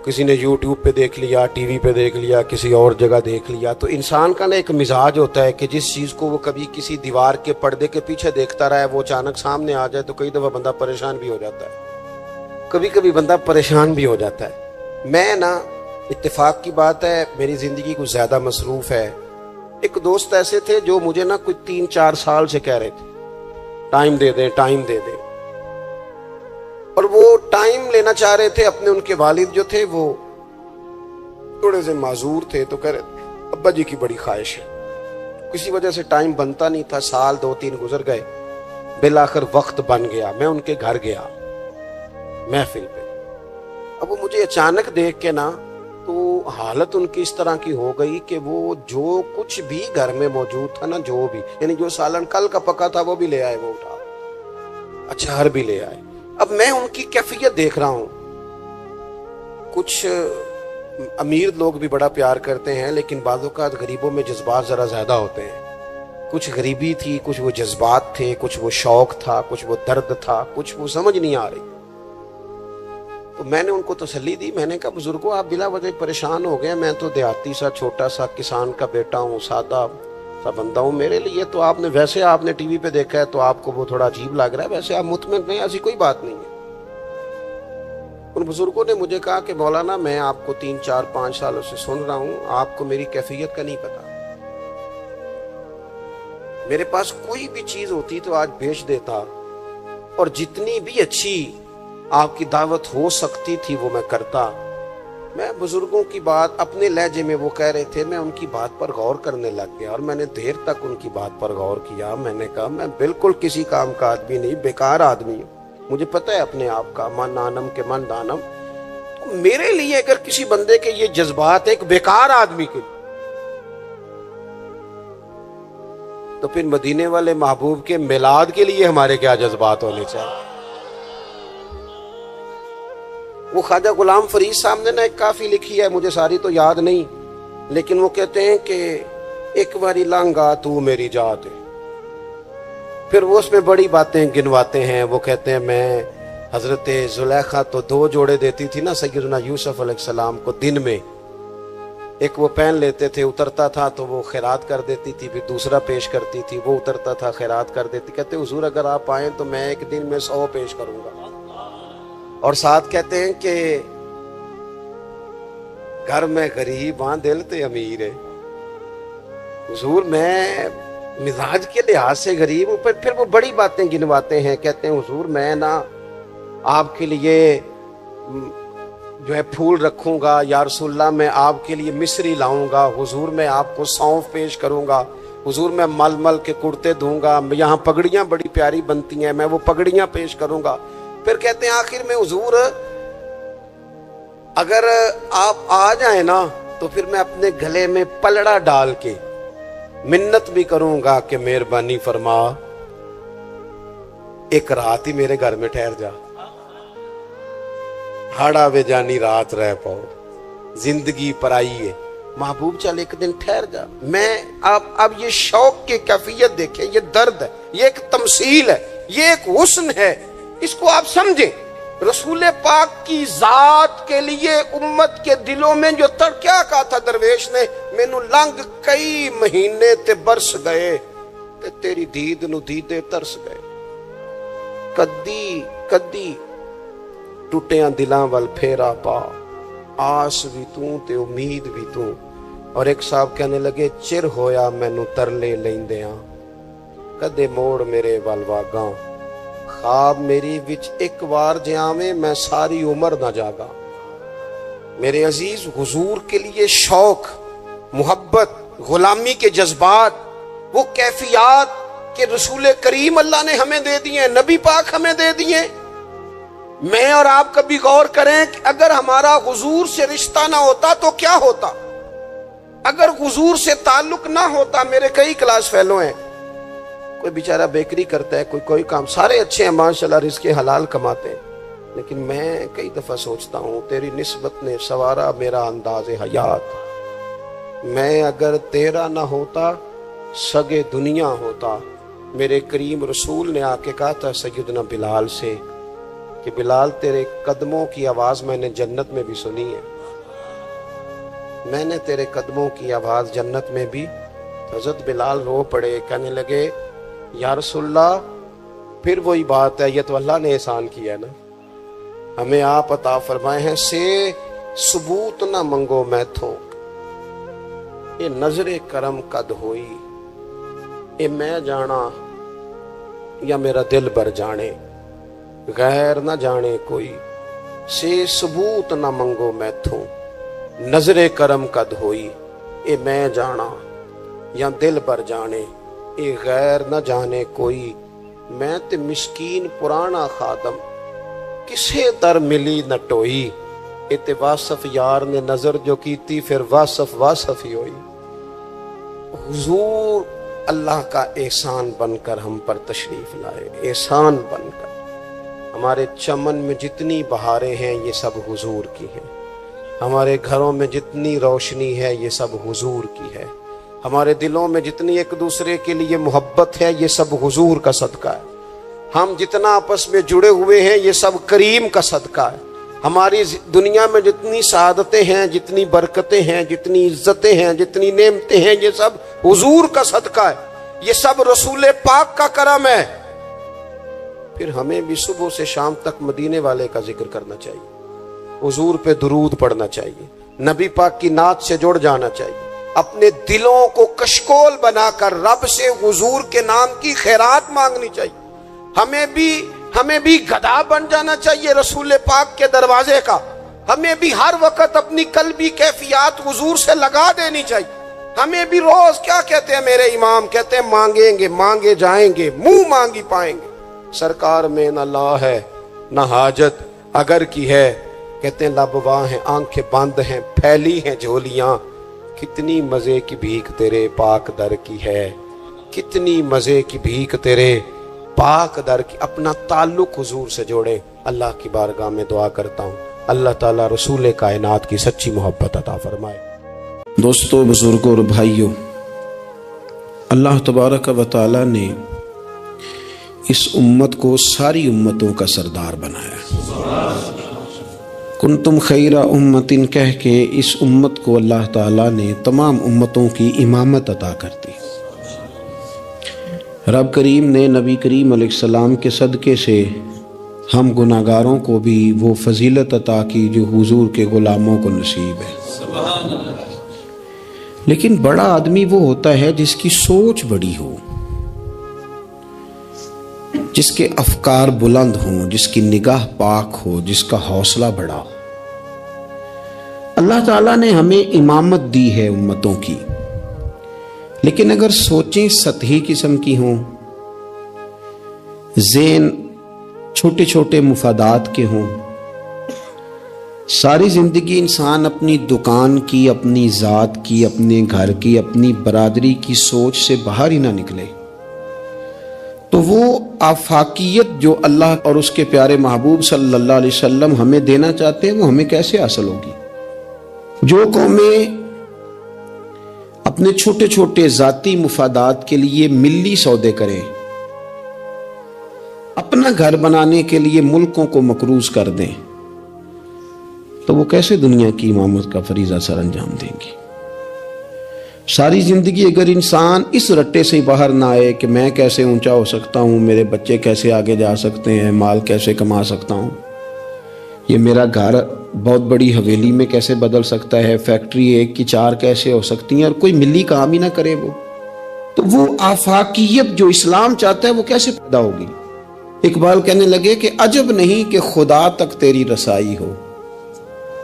کسی نے یوٹیوب پہ دیکھ لیا، ٹی وی پہ دیکھ لیا، کسی اور جگہ دیکھ لیا۔ تو انسان کا نا ایک مزاج ہوتا ہے کہ جس چیز کو وہ کبھی کسی دیوار کے پردے کے پیچھے دیکھتا رہا ہے، وہ اچانک سامنے آ جائے تو کئی دفعہ بندہ پریشان بھی ہو جاتا ہے، کبھی کبھی بندہ پریشان بھی ہو جاتا ہے۔ میں نا، اتفاق کی بات ہے، میری زندگی کچھ زیادہ مصروف ہے۔ ایک دوست ایسے تھے جو مجھے نا کچھ 3-4 سال سے کہہ رہے تھے ٹائم دے دیں، ٹائم دے دیں، اور وہ ٹائم لینا چاہ رہے تھے۔ اپنے ان کے والد جو تھے وہ تھوڑے سے معذور تھے، تو کہہ رہے ابا جی کی بڑی خواہش ہے، کسی وجہ سے ٹائم بنتا نہیں تھا، سال 2-3 گزر گئے، بالآخر وقت بن گیا۔ میں ان کے گھر گیا محفل پہ۔ اب وہ مجھے اچانک دیکھ کے نا، تو حالت ان کی اس طرح کی ہو گئی کہ وہ جو کچھ بھی گھر میں موجود تھا نا، جو بھی، یعنی جو سالن کل کا پکا تھا وہ بھی لے آئے، وہ اٹھا، اچار بھی لے آئے۔ اب میں ان کی کیفیت دیکھ رہا ہوں۔ کچھ امیر لوگ بھی بڑا پیار کرتے ہیں، لیکن بعض اوقات غریبوں میں جذبات ذرا زیادہ ہوتے ہیں۔ کچھ غریبی تھی، کچھ وہ جذبات تھے، کچھ وہ شوق تھا، کچھ وہ درد تھا، کچھ وہ سمجھ نہیں آ رہی۔ تو میں نے ان کو تسلی دی، میں نے کہا بزرگوں آپ بلا وجہ پریشان ہو گئے، میں تو دیہاتی سا چھوٹا سا کسان کا بیٹا ہوں، سادہ سا بندہ ہوں، میرے لیے تو آپ نے ویسے آپ نے ٹی وی پہ دیکھا ہے تو آپ کو وہ تھوڑا عجیب لگ رہا ہے، ویسے آپ مطمئن رہیں، ایسی کوئی بات نہیں ہے۔ ان بزرگوں نے مجھے کہا کہ مولانا میں آپ کو 3-4-5 سالوں سے سن رہا ہوں، آپ کو میری کیفیت کا نہیں پتا، میرے پاس کوئی بھی چیز ہوتی تو آج بیچ دیتا، اور جتنی بھی اچھی آپ کی دعوت ہو سکتی تھی وہ میں کرتا۔ میں بزرگوں کی بات اپنے لہجے میں وہ کہہ رہے تھے، میں ان کی بات پر غور کرنے لگ گیا، اور میں نے دیر تک ان کی بات پر غور کیا۔ میں نے کہا میں بالکل کسی کام کا آدمی نہیں، بیکار آدمی ہوں، مجھے پتہ ہے اپنے آپ کا، من نانم کے من دانم۔ تو میرے لیے اگر کسی بندے کے یہ جذبات ایک بیکار آدمی کے لیے، تو پھر مدینے والے محبوب کے میلاد کے لیے ہمارے کیا جذبات ہونے چاہیے۔ وہ خواجہ غلام فرید صاحب نے نا ایک کافی لکھی ہے، مجھے ساری تو یاد نہیں، لیکن وہ کہتے ہیں کہ ایک باری لانگا تو میری جات ہے، پھر وہ اس میں بڑی باتیں گنواتے ہیں۔ وہ کہتے ہیں میں حضرت زلیخا تو 2 جوڑے دیتی تھی نا سیدنا یوسف علیہ السلام کو دن میں، ایک وہ پہن لیتے تھے، اترتا تھا تو وہ خیرات کر دیتی تھی، پھر دوسرا پیش کرتی تھی، وہ اترتا تھا خیرات کر دیتی۔ کہتے حضور اگر آپ آئیں تو میں ایک دن میں 100 پیش کروں گا۔ اور ساتھ کہتے ہیں کہ گھر میں غریب ہاں دل تے امیر ہے، حضور میں مزاج کے لحاظ سے غریب ہوں، پھر وہ بڑی باتیں گنواتے ہیں۔ کہتے ہیں حضور میں نا آپ کے لیے جو ہے پھول رکھوں گا، یا رسول اللہ میں آپ کے لیے مصری لاؤں گا، حضور میں آپ کو سونف پیش کروں گا، حضور میں مل مل کے کرتے دوں گا، یہاں پگڑیاں بڑی پیاری بنتی ہیں، میں وہ پگڑیاں پیش کروں گا۔ پھر کہتے ہیں آخر میں حضور اگر آپ آ جائیں نا تو پھر میں اپنے گلے میں پلڑا ڈال کے منت بھی کروں گا کہ مہربانی فرما ایک رات ہی میرے گھر میں ٹھہر جا، ہاڑا وے جانی رات رہ پاؤ، زندگی پرائی ہے، محبوب چل ایک دن ٹھہر جا۔ میں اب یہ شوق کی کیفیت دیکھیں، یہ درد ہے، یہ ایک تمثیل ہے، یہ ایک حسن ہے، اس کو آپ سمجھیں۔ رسول پاک کی ذات کے لیے امت کے دلوں میں جو کیا کہا تھا درویش نے، مینوں لنگ کئی مہینے تے برس گئے تے تیری دید نو دیدے ترس گئے، کدی کدی ٹوٹیاں دلاں ول پھیرا پا، آس بھی تو تے امید بھی تو۔ اور ایک صاحب کہنے لگے چر ہویا مینوں ترلے لیندیاں، کدے موڑ میرے ول واگاں، خواب میری وچ ایک وار جیاویں میں ساری عمر نہ جاگا۔ میرے عزیز حضور کے لیے شوق، محبت، غلامی کے جذبات، وہ کیفیات کہ رسول کریم اللہ نے ہمیں دے دیے، نبی پاک ہمیں دے دیے۔ میں اور آپ کبھی غور کریں کہ اگر ہمارا حضور سے رشتہ نہ ہوتا تو کیا ہوتا، اگر حضور سے تعلق نہ ہوتا۔ میرے کئی کلاس فیلو ہیں، کوئی بیچارہ بیکری کرتا ہے, کوئی کام, سارے اچھے ہیں ماشاءاللہ, رزق حلال کماتے ہیں, لیکن میں کئی دفعہ سوچتا ہوں تیری نسبت نے سوارا میرا انداز حیات. میں اگر تیرا نہ ہوتا سگے دنیا ہوتا. میرے کریم رسول نے آ کے کہا تھا سیدنا بلال سے کہ بلال تیرے قدموں کی آواز میں نے جنت میں بھی سنی ہے, میں نے تیرے قدموں کی آواز جنت میں بھی. حضرت بلال رو پڑے, کہنے لگے یا رسول اللہ پھر وہی بات ہے, یہ تو اللہ نے احسان کیا ہے نا, ہمیں آپ عطا فرمائے ہیں, سے ثبوت نہ منگو میں تھوں, یہ نظر کرم قد ہوئی, اے میں جانا یا میرا دل بر جانے, غیر نہ جانے کوئی, سے ثبوت نہ منگو میں تھوں, نظر کرم قد ہوئی, اے میں جانا یا دل بر جانے, اے غیر نہ جانے کوئی. میں تے مسکین پرانا خادم, کسے در ملی نہ ٹوئی, اے تے واصف یار نے نظر جو کیتی پھر واصف ہی ہوئی. حضور اللہ کا احسان بن کر ہم پر تشریف لائے, احسان بن کر. ہمارے چمن میں جتنی بہاریں ہیں یہ سب حضور کی ہیں, ہمارے گھروں میں جتنی روشنی ہے یہ سب حضور کی ہے, ہمارے دلوں میں جتنی ایک دوسرے کے لیے محبت ہے یہ سب حضور کا صدقہ ہے, ہم جتنا آپس میں جڑے ہوئے ہیں یہ سب کریم کا صدقہ ہے, ہماری دنیا میں جتنی سعادتیں ہیں, جتنی برکتیں ہیں, جتنی عزتیں ہیں, جتنی نعمتیں ہیں, یہ سب حضور کا صدقہ ہے, یہ سب رسول پاک کا کرم ہے. پھر ہمیں بھی صبح سے شام تک مدینے والے کا ذکر کرنا چاہیے, حضور پہ درود پڑھنا چاہیے, نبی پاک کی نعت سے جڑ جانا چاہیے, اپنے دلوں کو کشکول بنا کر رب سے حضور کے نام کی خیرات مانگنی چاہیے. ہمیں بھی گدھا بن جانا چاہیے رسول پاک کے دروازے کا, ہمیں بھی ہر وقت اپنی قلبی کیفیات حضور سے لگا دینی چاہیے. ہمیں بھی روز کیا کہتے ہیں میرے امام, کہتے ہیں مانگیں گے مانگے جائیں گے, منہ مانگی پائیں گے. سرکار میں نہ لا ہے نہ حاجت اگر کی ہے, کہتے ہیں لب واں ہیں آنکھیں بند ہیں پھیلی ہیں جھولیاں, کتنی مزے کی بھیک تیرے پاک در کی ہے, کتنی مزے کی بھیک تیرے پاک در کی. اپنا تعلق حضور سے جوڑیں. اللہ کی بارگاہ میں دعا کرتا ہوں اللہ تعالیٰ رسول کائنات کی سچی محبت عطا فرمائے. دوستو, بزرگوں اور بھائیوں, اللہ تبارک و تعالیٰ نے اس امت کو ساری امتوں کا سردار بنایا. کنتم خیر امت کہہ کے اس امت کو اللہ تعالیٰ نے تمام امتوں کی امامت عطا کر دی. رب کریم نے نبی کریم علیہ السلام کے صدقے سے ہم گناہگاروں کو بھی وہ فضیلت عطا کی جو حضور کے غلاموں کو نصیب ہے. لیکن بڑا آدمی وہ ہوتا ہے جس کی سوچ بڑی ہو, جس کے افکار بلند ہوں, جس کی نگاہ پاک ہو, جس کا حوصلہ بڑا ہو. اللہ تعالیٰ نے ہمیں امامت دی ہے امتوں کی, لیکن اگر سوچیں سطحی قسم کی ہوں, ذہن چھوٹے چھوٹے مفادات کے ہوں, ساری زندگی انسان اپنی دکان کی, اپنی ذات کی, اپنے گھر کی, اپنی برادری کی سوچ سے باہر ہی نہ نکلے, تو وہ آفاقیت جو اللہ اور اس کے پیارے محبوب صلی اللہ علیہ وسلم ہمیں دینا چاہتے ہیں وہ ہمیں کیسے حاصل ہوگی؟ جو قومیں اپنے چھوٹے چھوٹے ذاتی مفادات کے لیے ملی سودے کریں, اپنا گھر بنانے کے لیے ملکوں کو مقروض کر دیں, تو وہ کیسے دنیا کی امامت کا فریضہ سر انجام دیں گی؟ ساری زندگی اگر انسان اس رٹے سے باہر نہ آئے کہ میں کیسے اونچا ہو سکتا ہوں, میرے بچے کیسے آگے جا سکتے ہیں, مال کیسے کما سکتا ہوں, یہ میرا گھر بہت بڑی حویلی میں کیسے بدل سکتا ہے, فیکٹری 1 کی 4 کیسے ہو سکتی ہیں, اور کوئی ملی کام ہی نہ کرے, تو وہ آفاقیت جو اسلام چاہتا ہے وہ کیسے پیدا ہوگی؟ اقبال کہنے لگے کہ عجب نہیں کہ خدا تک تیری رسائی ہو,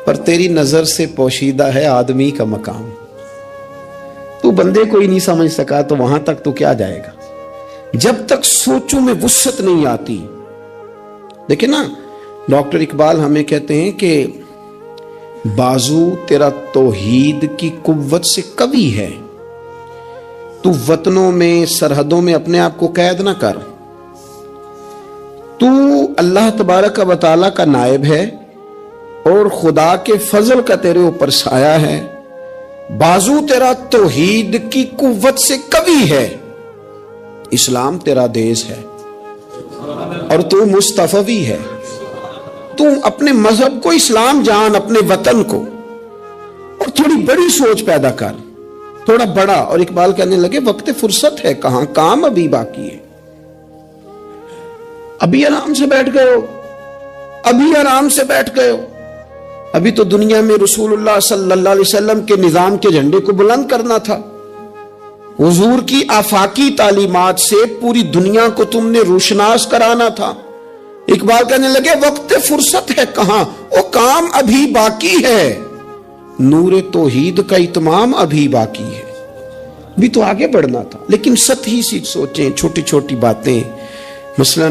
پر تیری نظر سے پوشیدہ ہے آدمی کا مقام. تو بندے کو ہی نہیں سمجھ سکا تو وہاں تک تو کیا جائے گا؟ جب تک سوچوں میں وسعت نہیں آتی. دیکھیں نا, ڈاکٹر اقبال ہمیں کہتے ہیں کہ بازو تیرا توحید کی قوت سے قوی ہے, تو وطنوں میں سرحدوں میں اپنے آپ کو قید نہ کر. تو اللہ تبارک و تعالیٰ کا نائب ہے اور خدا کے فضل کا تیرے اوپر سایہ ہے. بازو تیرا توحید کی قوت سے قوی ہے. اسلام تیرا دیس ہے اور تو مصطفی ہے. تو اپنے مذہب کو اسلام جان, اپنے وطن کو, اور تھوڑی بڑی سوچ پیدا کر, تھوڑا بڑا. اور اقبال کہنے لگے وقت فرصت ہے کہاں, کام ابھی باقی ہے. ابھی آرام سے بیٹھ گئے ہو, ابھی آرام سے بیٹھ گئے ہو. ابھی تو دنیا میں رسول اللہ صلی اللہ علیہ وسلم کے نظام کے جھنڈے کو بلند کرنا تھا. حضور کی آفاقی تعلیمات سے پوری دنیا کو تم نے روشناس کرانا تھا. اقبال کہنے لگے وقت فرصت ہے کہاں, وہ کام ابھی باقی ہے. نور توحید کا اتمام ابھی باقی ہے. بھی تو آگے بڑھنا تھا, لیکن سطحی سی سوچیں, چھوٹی چھوٹی باتیں. مثلا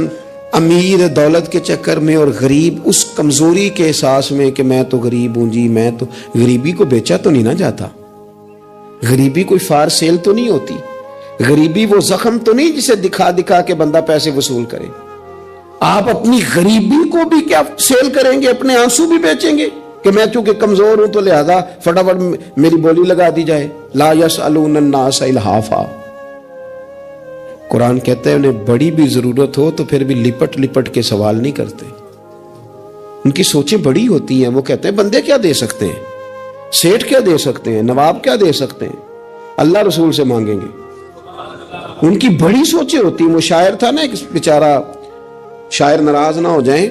امیر دولت کے چکر میں اور غریب اس کمزوری کے احساس میں کہ میں تو غریب ہوں جی, میں تو, غریبی کو بیچا تو نہیں نہ جاتا. غریبی کوئی فار سیل تو نہیں ہوتی. غریبی وہ زخم تو نہیں جسے دکھا دکھا کے بندہ پیسے وصول کرے. آپ اپنی غریبی کو بھی کیا سیل کریں گے, اپنے آنسو بھی بیچیں گے کہ میں چونکہ کمزور ہوں تو لہذا فٹافٹ میری بولی لگا دی جائے. لا یسألون الناس الحافا. قرآن کہتا ہے انہیں بڑی بھی ضرورت ہو تو پھر بھی لپٹ لپٹ کے سوال نہیں کرتے. ان کی سوچیں بڑی ہوتی ہیں. وہ کہتے ہیں بندے کیا دے سکتے ہیں, سیٹھ کیا دے سکتے ہیں, نواب کیا دے سکتے ہیں, اللہ رسول سے مانگیں گے. ان کی بڑی سوچیں ہوتی ہیں. وہ شاعر تھا نا ایک بیچارہ, شاعر ناراض نہ ہو جائیں,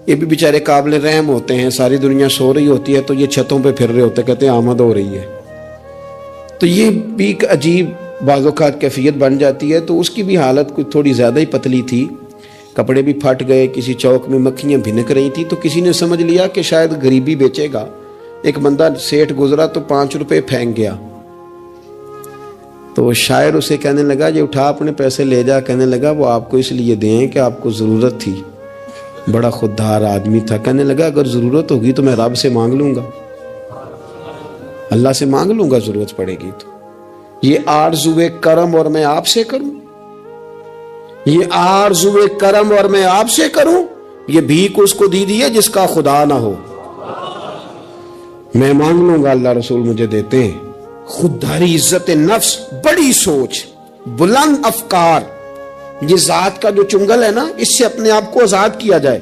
یہ بھی بیچارے قابل رحم ہوتے ہیں. ساری دنیا سو رہی ہوتی ہے تو یہ چھتوں پہ پھر رہے ہوتے, کہتے ہیں آمد ہو رہی ہے. تو یہ بھی ایک عجیب بعض اوقات کیفیت بن جاتی ہے. تو اس کی بھی حالت کچھ تھوڑی زیادہ ہی پتلی تھی, کپڑے بھی پھٹ گئے, کسی چوک میں مکھیاں بھنک رہی تھی. تو کسی نے سمجھ لیا کہ شاید غریبی بیچے گا. ایک بندہ سیٹھ گزرا تو 5 روپے پھینک گیا. تو شاعر اسے کہنے لگا یہ اٹھا اپنے پیسے لے جا. کہنے لگا وہ آپ کو اس لیے دیں کہ آپ کو ضرورت تھی. بڑا خوددار آدمی تھا. کہنے لگا اگر ضرورت ہوگی تو میں رب سے مانگ لوں گا, اللہ سے مانگ لوں گا, ضرورت پڑے گی تو. یہ آرزوئے کرم اور میں آپ سے کروں, یہ آرزوئے کرم اور میں آپ سے کروں, یہ بھیک اس کو دی دیے جس کا خدا نہ ہو. میں مانگ لوں گا, اللہ رسول مجھے دیتے ہیں. خودداری, عزت نفس, بڑی سوچ, بلند افکار. یہ ذات کا جو چنگل ہے نا, اس سے اپنے آپ کو آزاد کیا جائے.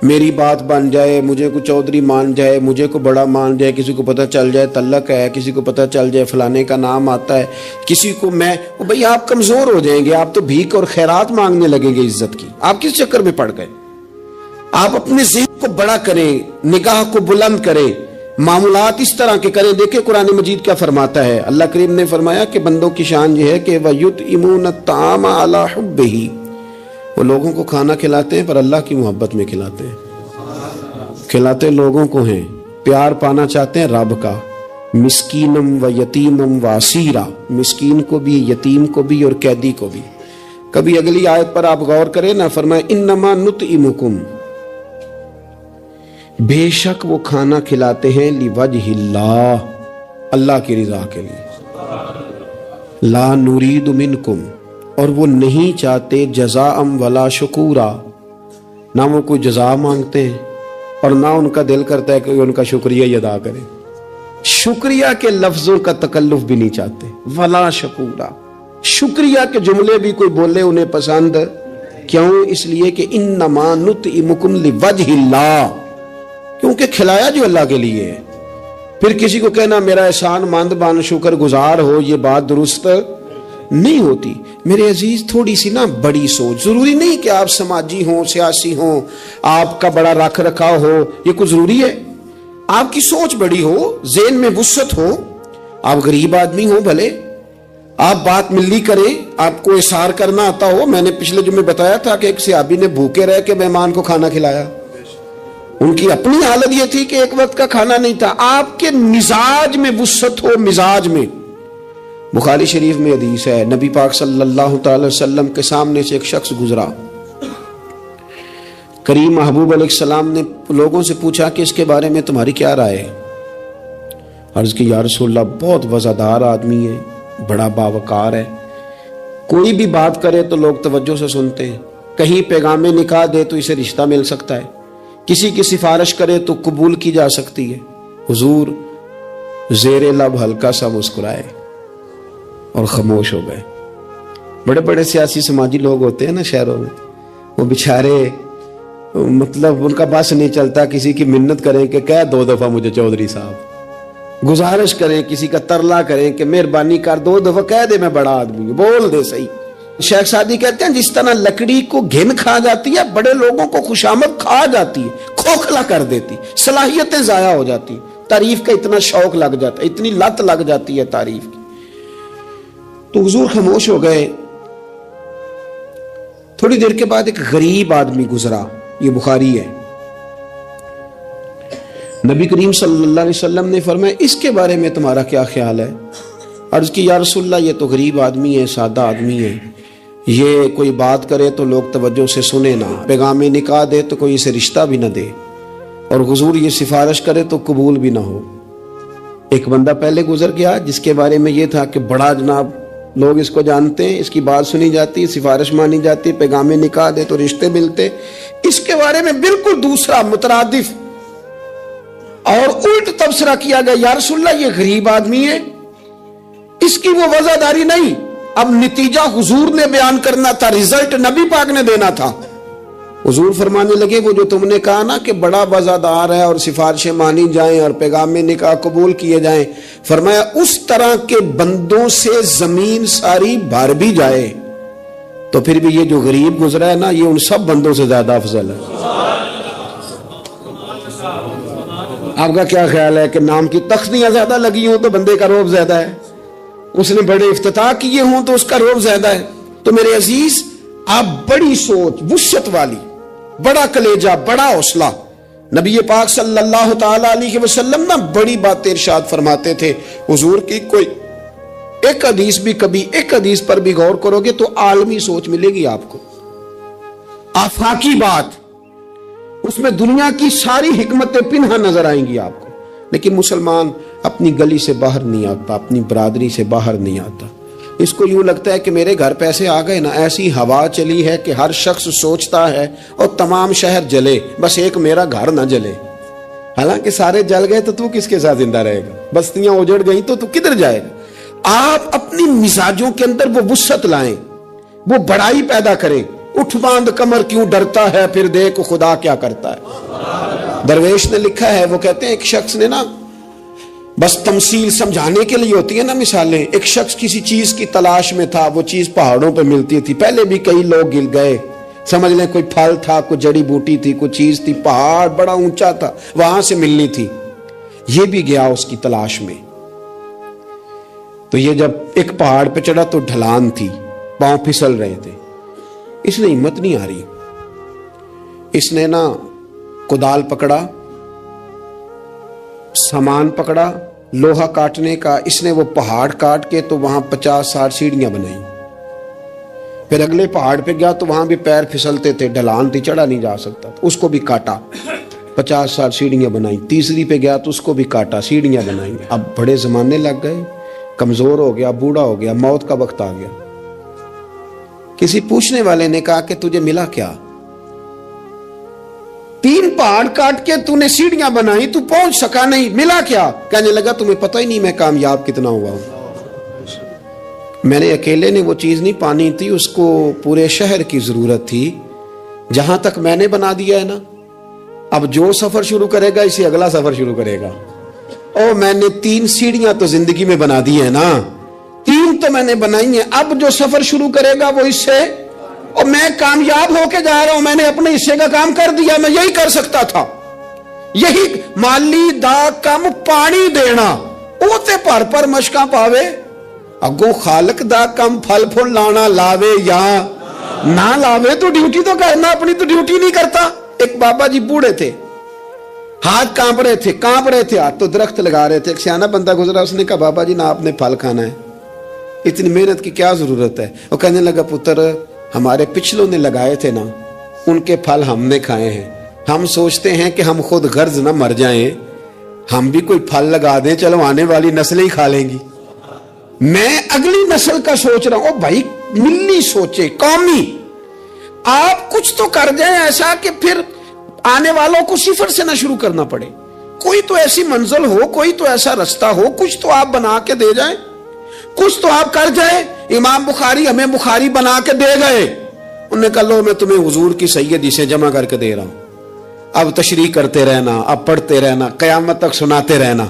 میری بات بن جائے, مجھے کو چودھری مان جائے, مجھے کو بڑا مان جائے, کسی کو پتہ چل جائے تعلق ہے, کسی کو پتہ چل جائے فلانے کا نام آتا ہے, کسی کو میں, بھئی آپ کمزور ہو جائیں گے. آپ تو بھیک اور خیرات مانگنے لگیں گے عزت کی. آپ کس چکر میں پڑ گئے؟ آپ اپنے ذہن کو بڑا کریں, نگاہ کو بلند کریں, معاملات اس طرح کے کریں. دیکھیں قرآن مجید کیا فرماتا ہے. اللہ کریم نے فرمایا کہ بندوں کی شان یہ ہے کہ وَيُطْعِمُونَ الطَّعَامَ عَلَى حُبِّهِ, وہ لوگوں کو کھانا کھلاتے ہیں پر اللہ کی محبت میں کھلاتے ہیں. کھلاتے لوگوں کو ہیں, پیار پانا چاہتے ہیں رب کا. مسکینم و یتیمم و اسیرا, مسکین کو بھی, یتیم کو بھی اور قیدی کو بھی. کبھی اگلی آیت پر آپ غور کریں نا, فرمائے انما نطعمکم, بے شک وہ کھانا کھلاتے ہیں لوجہ اللہ, اللہ کی رضا کے لیے. لا نرید منکم, اور وہ نہیں چاہتے جزاء ولا شکورا, نہ وہ کوئی جزا مانگتے ہیں اور نہ ان کا دل کرتا ہے کہ ان کا شکریہ ہی ادا کریں. شکریہ کے لفظوں کا تکلف بھی نہیں چاہتے. ولا شکورا, شکریہ کے جملے بھی کوئی بولے انہیں پسند. کیوں؟ اس لیے کہ انما نطعمکم لوجہ اللہ, کیونکہ کھلایا جو اللہ کے لیے ہے. پھر کسی کو کہنا میرا احسان مند بن, شکر گزار ہو, یہ بات درست نہیں ہوتی. میرے عزیز تھوڑی سی نا بڑی سوچ. ضروری نہیں کہ آپ سماجی ہوں, سیاسی ہوں, آپ کا بڑا رکھ رکھاؤ ہو, یہ کچھ ضروری ہے. آپ کی سوچ بڑی ہو, ذہن میں وسعت ہو. آپ غریب آدمی ہو بھلے, آپ بات ملی کریں, آپ کو اثار کرنا آتا ہو. میں نے پچھلے جمعے بتایا تھا کہ ایک صحابی نے بھوکے رہ کے مہمان کو کھانا کھلایا. ان کی اپنی حالت یہ تھی کہ ایک وقت کا کھانا نہیں تھا. آپ کے مزاج میں وسعت ہو, مزاج میں. بخاری شریف میں حدیث ہے, نبی پاک صلی اللہ تعالی وسلم کے سامنے سے ایک شخص گزرا. کریم محبوب علیہ السلام نے لوگوں سے پوچھا کہ اس کے بارے میں تمہاری کیا رائے ہے. عرض کی یا رسول اللہ, بہت وزادار آدمی ہے, بڑا باوقار ہے، کوئی بھی بات کرے تو لوگ توجہ سے سنتے ہیں، کہیں پیغام نکاح دے تو اسے رشتہ مل سکتا ہے، کسی کی سفارش کرے تو قبول کی جا سکتی ہے۔ حضور زیر لب ہلکا سا مسکرائے اور خاموش ہو گئے۔ بڑے بڑے سیاسی سماجی لوگ ہوتے ہیں نا شہروں میں، وہ بیچارے مطلب ان کا بس نہیں چلتا، کسی کی منت کریں کہ کہہ 2 دفعہ مجھے چودھری صاحب، گزارش کریں، کسی کا ترلا کریں کہ مہربانی کر 2 دفعہ کہہ دے میں بڑا آدمی ہوں، بول دے صحیح۔ شیخ سعدی کہتے ہیں جس طرح لکڑی کو گھن کھا جاتی ہے، بڑے لوگوں کو خوشامد کھا جاتی ہے، کھوکھلا کر دیتی، صلاحیتیں ضائع ہو جاتی، تعریف کا اتنا شوق لگ جاتا ہے، اتنی لت لگ جاتی ہے تعریف کی۔ تو حضور خاموش ہو گئے۔ تھوڑی دیر کے بعد ایک غریب آدمی گزرا، یہ بخاری ہے۔ نبی کریم صلی اللہ علیہ وسلم نے فرمایا اس کے بارے میں تمہارا کیا خیال ہے؟ عرض کی یا رسول اللہ یہ تو غریب آدمی ہے، سادہ آدمی ہے، یہ کوئی بات کرے تو لوگ توجہ سے سنے نہ، پیغام نکاح دے تو کوئی اسے رشتہ بھی نہ دے، اور حضور یہ سفارش کرے تو قبول بھی نہ ہو۔ ایک بندہ پہلے گزر گیا جس کے بارے میں یہ تھا کہ بڑا جناب، لوگ اس کو جانتے ہیں، اس کی بات سنی جاتی، سفارش مانی جاتی، پیغام نکاح دے تو رشتے ملتے۔ اس کے بارے میں بالکل دوسرا مترادف اور الٹ تبصرہ کیا گیا، یا رسول اللہ یہ غریب آدمی ہے، اس کی وہ وضاحت نہیں۔ اب نتیجہ حضور نے بیان کرنا تھا، رزلٹ نبی پاک نے دینا تھا۔ حضور فرمانے لگے وہ جو تم نے کہا نا کہ بڑا وضاحت ہے اور سفارشیں مانی جائیں اور پیغام نکاح قبول کیے جائیں، فرمایا اس طرح کے بندوں سے زمین ساری بھر بھی جائے تو پھر بھی یہ جو غریب گزرا ہے نا، یہ ان سب بندوں سے زیادہ افضل ہے۔ آپ کا کیا خیال ہے کہ نام کی تختیاں زیادہ لگی ہوں تو بندے کا روب زیادہ ہے، اس نے بڑے افتتاح کیے ہوں تو اس کا روب زیادہ ہے؟ تو میرے عزیز، آپ بڑی سوچ، وسعت والی، بڑا کلیجہ، بڑا حوصلہ، نبی پاک صلی اللہ تعالی علیہ وسلم نا بڑی باتیں ارشاد فرماتے تھے۔ حضور کی کوئی ایک حدیث بھی، کبھی ایک حدیث پر بھی غور کرو گے تو عالمی سوچ ملے گی آپ کو، آفاقی بات، اس میں دنیا کی ساری حکمتیں پنہا نظر آئیں گی آپ کو۔ لیکن مسلمان اپنی گلی سے باہر نہیں آتا، اپنی برادری سے باہر نہیں آتا، اس کو یوں لگتا ہے کہ میرے گھر پیسے آ گئے نا، ایسی ہوا چلی ہے کہ ہر شخص سوچتا ہے اور تمام شہر جلے، بس ایک میرا گھر نہ جلے۔ حالانکہ سارے جل گئے تو کس کے ساتھ زندہ رہے گا؟ بستیاں اجڑ گئی تو کدھر جائے گا؟ آپ اپنی مزاجوں کے اندر وہ وسعت لائیں، وہ بڑائی پیدا کریں۔ اٹھ باندھ کمر کیوں ڈرتا ہے، پھر دیکھ خدا کیا کرتا ہے۔ درویش نے لکھا ہے، وہ کہتے ہیں ایک شخص نے نا، بس تمثیل سمجھانے کے لیے ہوتی ہے نا مثالیں، ایک شخص کسی چیز کی تلاش میں تھا، وہ چیز پہاڑوں پہ ملتی تھی، پہلے بھی کئی لوگ گر گئے، سمجھ لیں کوئی پھل تھا، کوئی جڑی بوٹی تھی، کوئی چیز تھی، پہاڑ بڑا اونچا تھا، وہاں سے ملنی تھی، یہ بھی گیا اس کی تلاش میں۔ تو یہ جب ایک پہاڑ پہ چڑھا تو ڈھلان تھی، پاؤں پھسل رہے تھے، اس نے ہمت نہیں آ رہی، اس نے نا کدال پکڑا، سامان پکڑا لوہا کاٹنے کا، اس نے وہ پہاڑ کاٹ کے تو وہاں 50-60 سیڑھیاں بنائی۔ پھر اگلے پہاڑ پہ گیا تو وہاں بھی پیر پھسلتے تھے، ڈھلان تھی، چڑھا نہیں جا سکتا، اس کو بھی کاٹا، 50-60 سیڑھیاں بنائی۔ تیسری پہ گیا تو اس کو بھی کاٹا، سیڑھیاں بنائی۔ اب بڑے زمانے لگ گئے، کمزور ہو گیا، بوڑھا ہو گیا، موت کا وقت آ گیا۔ کسی پوچھنے والے نے کہا کہ تجھے ملا کیا؟ 3 پہاڑ کاٹ کے تو نے سیڑھیاں بنائی، تو پہنچ سکا نہیں، ملا کیا؟ کہنے لگا تمہیں پتہ ہی نہیں میں کامیاب کتنا ہوا ہوں، میں نے اکیلے نے وہ چیز نہیں پانی تھی، اس کو پورے شہر کی ضرورت تھی، جہاں تک میں نے بنا دیا ہے نا، اب جو سفر شروع کرے گا اسے اگلا سفر شروع کرے گا۔ او میں نے 3 سیڑھیاں تو زندگی میں بنا دی ہیں نا، 3 تو میں نے بنائی ہیں، اب جو سفر شروع کرے گا وہ اس سے، اور میں کامیاب ہو کے جا رہا ہوں، میں نے اپنے حصے کا کام کر دیا، میں یہی کر سکتا تھا، یہی مالی دا کم پانی دینا، او تے پر پر مشکاں پاوے، اگوں خالق دا کم پھل پھل لانا، لاوے یا نہ لاوے تو ڈیوٹی تو کرنا، اپنی تو ڈیوٹی نہیں کرتا۔ ایک بابا جی بوڑھے تھے، ہاتھ کانپ رہے تھے، ہاتھ تو درخت لگا رہے تھے، ایک سیانا بندہ گزرا، اس نے کہا بابا جی نہ آپ نے پھل کھانا ہے، اتنی محنت کی کیا ضرورت ہے؟ وہ کہنے لگا پتر ہمارے پچھلوں نے لگائے تھے نا، ان کے پھل ہم نے کھائے ہیں، ہم سوچتے ہیں کہ ہم خود غرض نہ مر جائیں، ہم بھی کوئی پھل لگا دیں، چلو آنے والی نسلیں ہی کھا لیں گی۔ میں اگلی نسل کا سوچ رہا ہوں. بھائی ملی سوچے، قومی. آپ کچھ تو کر جائیں ایسا کہ پھر آنے والوں کو صفر سے نہ شروع کرنا پڑے. کوئی تو ایسی منزل ہو، کوئی تو ایسا رستہ ہو، کچھ تو آپ بنا کے دے جائیں، کچھ تو آپ کر جائیں. امام بخاری ہمیں بخاری بنا کے دے گئے. انہوں نے کہا لو میں تمہیں حضور کی سیدی سے جمع کر کے دے رہا ہوں، اب تشریح کرتے رہنا، اب پڑھتے رہنا، قیامت تک سناتے رہنا.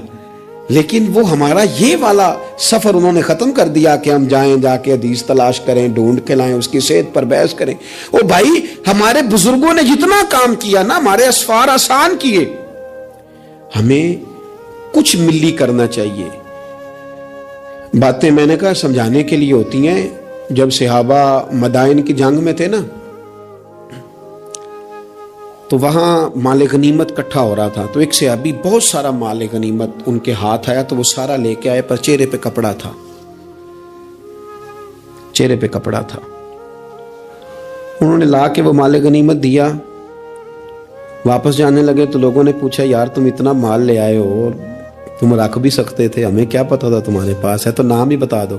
لیکن وہ ہمارا یہ والا سفر انہوں نے ختم کر دیا کہ ہم جائیں، جا کے حدیث تلاش کریں، ڈھونڈ کے لائیں، اس کی صحت پر بحث کریں. او بھائی ہمارے بزرگوں نے جتنا کام کیا نا، ہمارے اسفار آسان کیے. ہمیں کچھ ملی کرنا چاہیے. باتیں میں نے کہا سمجھانے کے لیے ہوتی ہیں. جب صحابہ مدائن کی جنگ میں تھے نا، تو وہاں مال غنیمت کٹھا ہو رہا تھا. تو ایک صحابی بہت سارا مال غنیمت ان کے ہاتھ آیا، تو وہ سارا لے کے آئے، پر چہرے پہ کپڑا تھا، چہرے پہ کپڑا تھا. انہوں نے لا کے وہ مال غنیمت دیا. واپس جانے لگے تو لوگوں نے پوچھا یار تم اتنا مال لے آئے ہو، تم رکھ بھی سکتے تھے، ہمیں کیا پتا تھا تمہارے پاس ہے، تو نام ہی بتا دو.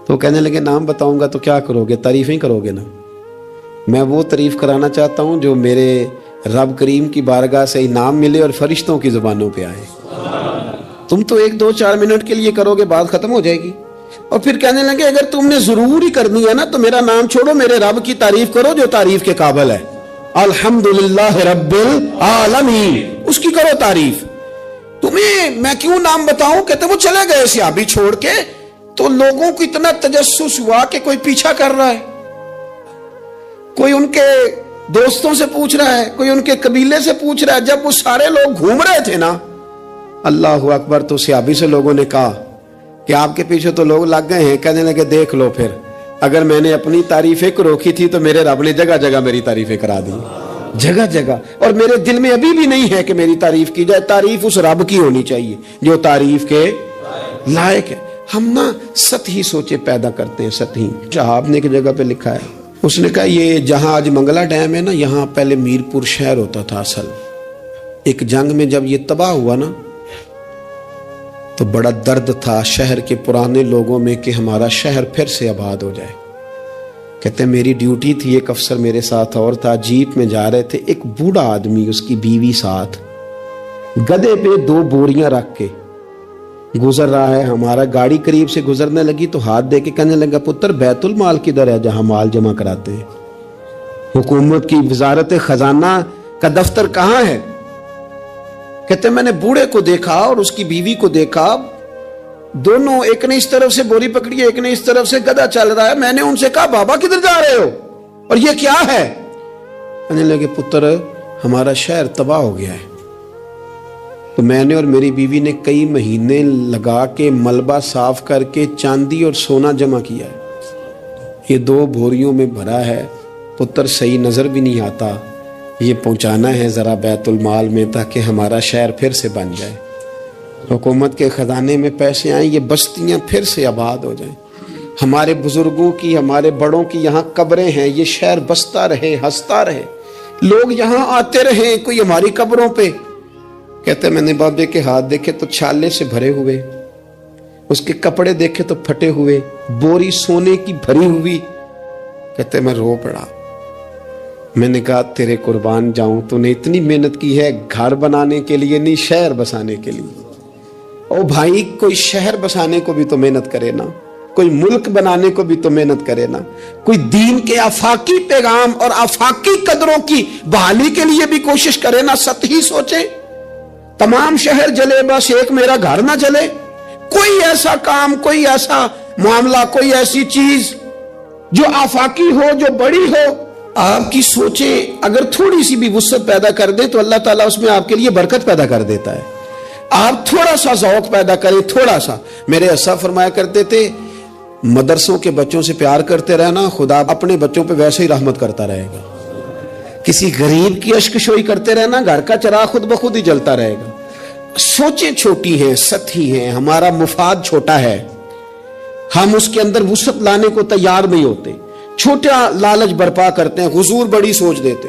تو کہنے لگے نام بتاؤں گا تو کیا کرو گے، تعریف ہی کرو گے نا. میں وہ تعریف کرانا چاہتا ہوں جو میرے رب کریم کی بارگاہ سے انعام ملے اور فرشتوں کی زبانوں پہ آئے. تم تو 1-2-4 منٹ کے لیے کرو گے، بات ختم ہو جائے گی. اور پھر کہنے لگے اگر تم نے ضرور ہی کرنی ہے نا تو میرا نام چھوڑو، میرے رب کی تعریف کرو جو تعریف کے قابل ہے. الحمدللہ رب العالمین، اس کی کرو تعریف. تمہیں میں کیوں نام بتاؤں؟ کہتے وہ چلے گئے صحابی چھوڑ کے. تو لوگوں کو اتنا تجسس ہوا کہ کوئی پیچھا کر رہا ہے، کوئی ان کے دوستوں سے پوچھ رہا ہے، کوئی ان کے قبیلے سے پوچھ رہا ہے. جب وہ سارے لوگ گھوم رہے تھے نا، اللہ اکبر، تو صحابی سے لوگوں نے کہا کہ آپ کے پیچھے تو لوگ لگ گئے ہیں. کہنے لگے دیکھ لو، پھر اگر میں نے اپنی تعریفیں کو روکی تھی تو میرے رب نے جگہ جگہ میری تعریفیں کرا دی، جگہ جگہ. اور میرے دل میں ابھی بھی نہیں ہے کہ میری تعریف کی جائے. تعریف اس رب کی ہونی چاہیے جو تعریف کے لائق ہے. ہم نا سطحی سوچے پیدا کرتے ہیں، سطحی. صاحب نے ایک جگہ پہ لکھا ہے، اس نے کہا یہ جہاں آج منگلا ڈیم ہے نا، یہاں پہلے میرپور شہر ہوتا تھا. اصل ایک جنگ میں جب یہ تباہ ہوا نا تو بڑا درد تھا شہر کے پرانے لوگوں میں کہ ہمارا شہر پھر سے آباد ہو جائے. کہتے ہیں میری ڈیوٹی تھی، ایک افسر میرے ساتھ اور تھا، جیپ میں جا رہے تھے. ایک بوڑھا آدمی، اس کی بیوی ساتھ، گدھے پہ 2 بوریاں رکھ کے گزر رہا ہے. ہمارا گاڑی قریب سے گزرنے لگی تو ہاتھ دے کے کہنے لگا پتر بیت المال کدھر ہے جہاں مال جمع کراتے ہیں؟ حکومت کی وزارت خزانہ کا دفتر کہاں ہے؟ کہتے میں نے بوڑھے کو دیکھا اور اس کی بیوی کو دیکھا، دونوں، ایک نے اس طرف سے بوری پکڑی ہے، ایک نے اس طرف سے، گدھا چل رہا ہے. میں نے ان سے کہا بابا کدھر جا رہے ہو اور یہ کیا ہے؟ کہنے لگے پتر ہمارا شہر تباہ ہو گیا ہے. تو میں نے اور میری بیوی نے کئی مہینے لگا کے ملبہ صاف کر کے چاندی اور سونا جمع کیا ہے. یہ 2 بوریوں میں بھرا ہے پتر، صحیح نظر بھی نہیں آتا. یہ پہنچانا ہے ذرا بیت المال میں تاکہ ہمارا شہر پھر سے بن جائے، حکومت کے خزانے میں پیسے آئیں، یہ بستیاں پھر سے آباد ہو جائیں. ہمارے بزرگوں کی، ہمارے بڑوں کی یہاں قبریں ہیں، یہ شہر بستا رہے، ہنستا رہے، لوگ یہاں آتے رہے، کوئی ہماری قبروں پہ. کہتے میں نے بابے کے ہاتھ دیکھے تو چھالے سے بھرے ہوئے، اس کے کپڑے دیکھے تو پھٹے ہوئے، بوری سونے کی بھری ہوئی. کہتے میں رو پڑا. میں نے کہا تیرے قربان جاؤں، تو نے اتنی محنت کی ہے گھر بنانے کے لیے نہیں، شہر بسانے کے لیے. او بھائی کوئی شہر بسانے کو بھی تو محنت کرے نا، کوئی ملک بنانے کو بھی تو محنت کرے نا، کوئی دین کے آفاقی پیغام اور آفاقی قدروں کی بحالی کے لیے بھی کوشش کرے نا. سطحی سوچیں، تمام شہر جلے بس ایک میرا گھر نہ جلے. کوئی ایسا کام، کوئی ایسا معاملہ، کوئی ایسی چیز جو آفاقی ہو، جو بڑی ہو. آپ کی سوچیں اگر تھوڑی سی بھی وسعت پیدا کر دیں تو اللہ تعالیٰ اس میں آپ کے لیے برکت پیدا کر دیتا ہے. آپ تھوڑا سا ذوق پیدا کریں، تھوڑا سا. میرے اسا فرمایا کرتے تھے مدرسوں کے بچوں سے پیار کرتے رہنا، خدا اپنے بچوں پہ ویسے ہی رحمت کرتا رہے گا. کسی غریب کی اشکشوئی کرتے رہنا، گھر کا چراغ خود بخود ہی جلتا رہے گا. سوچیں چھوٹی ہیں، سطحی ہیں، ہمارا مفاد چھوٹا ہے، ہم اس کے اندر وسعت لانے کو تیار نہیں ہوتے، چھوٹا لالچ برپا کرتے ہیں، حضور بڑی سوچ دیتے.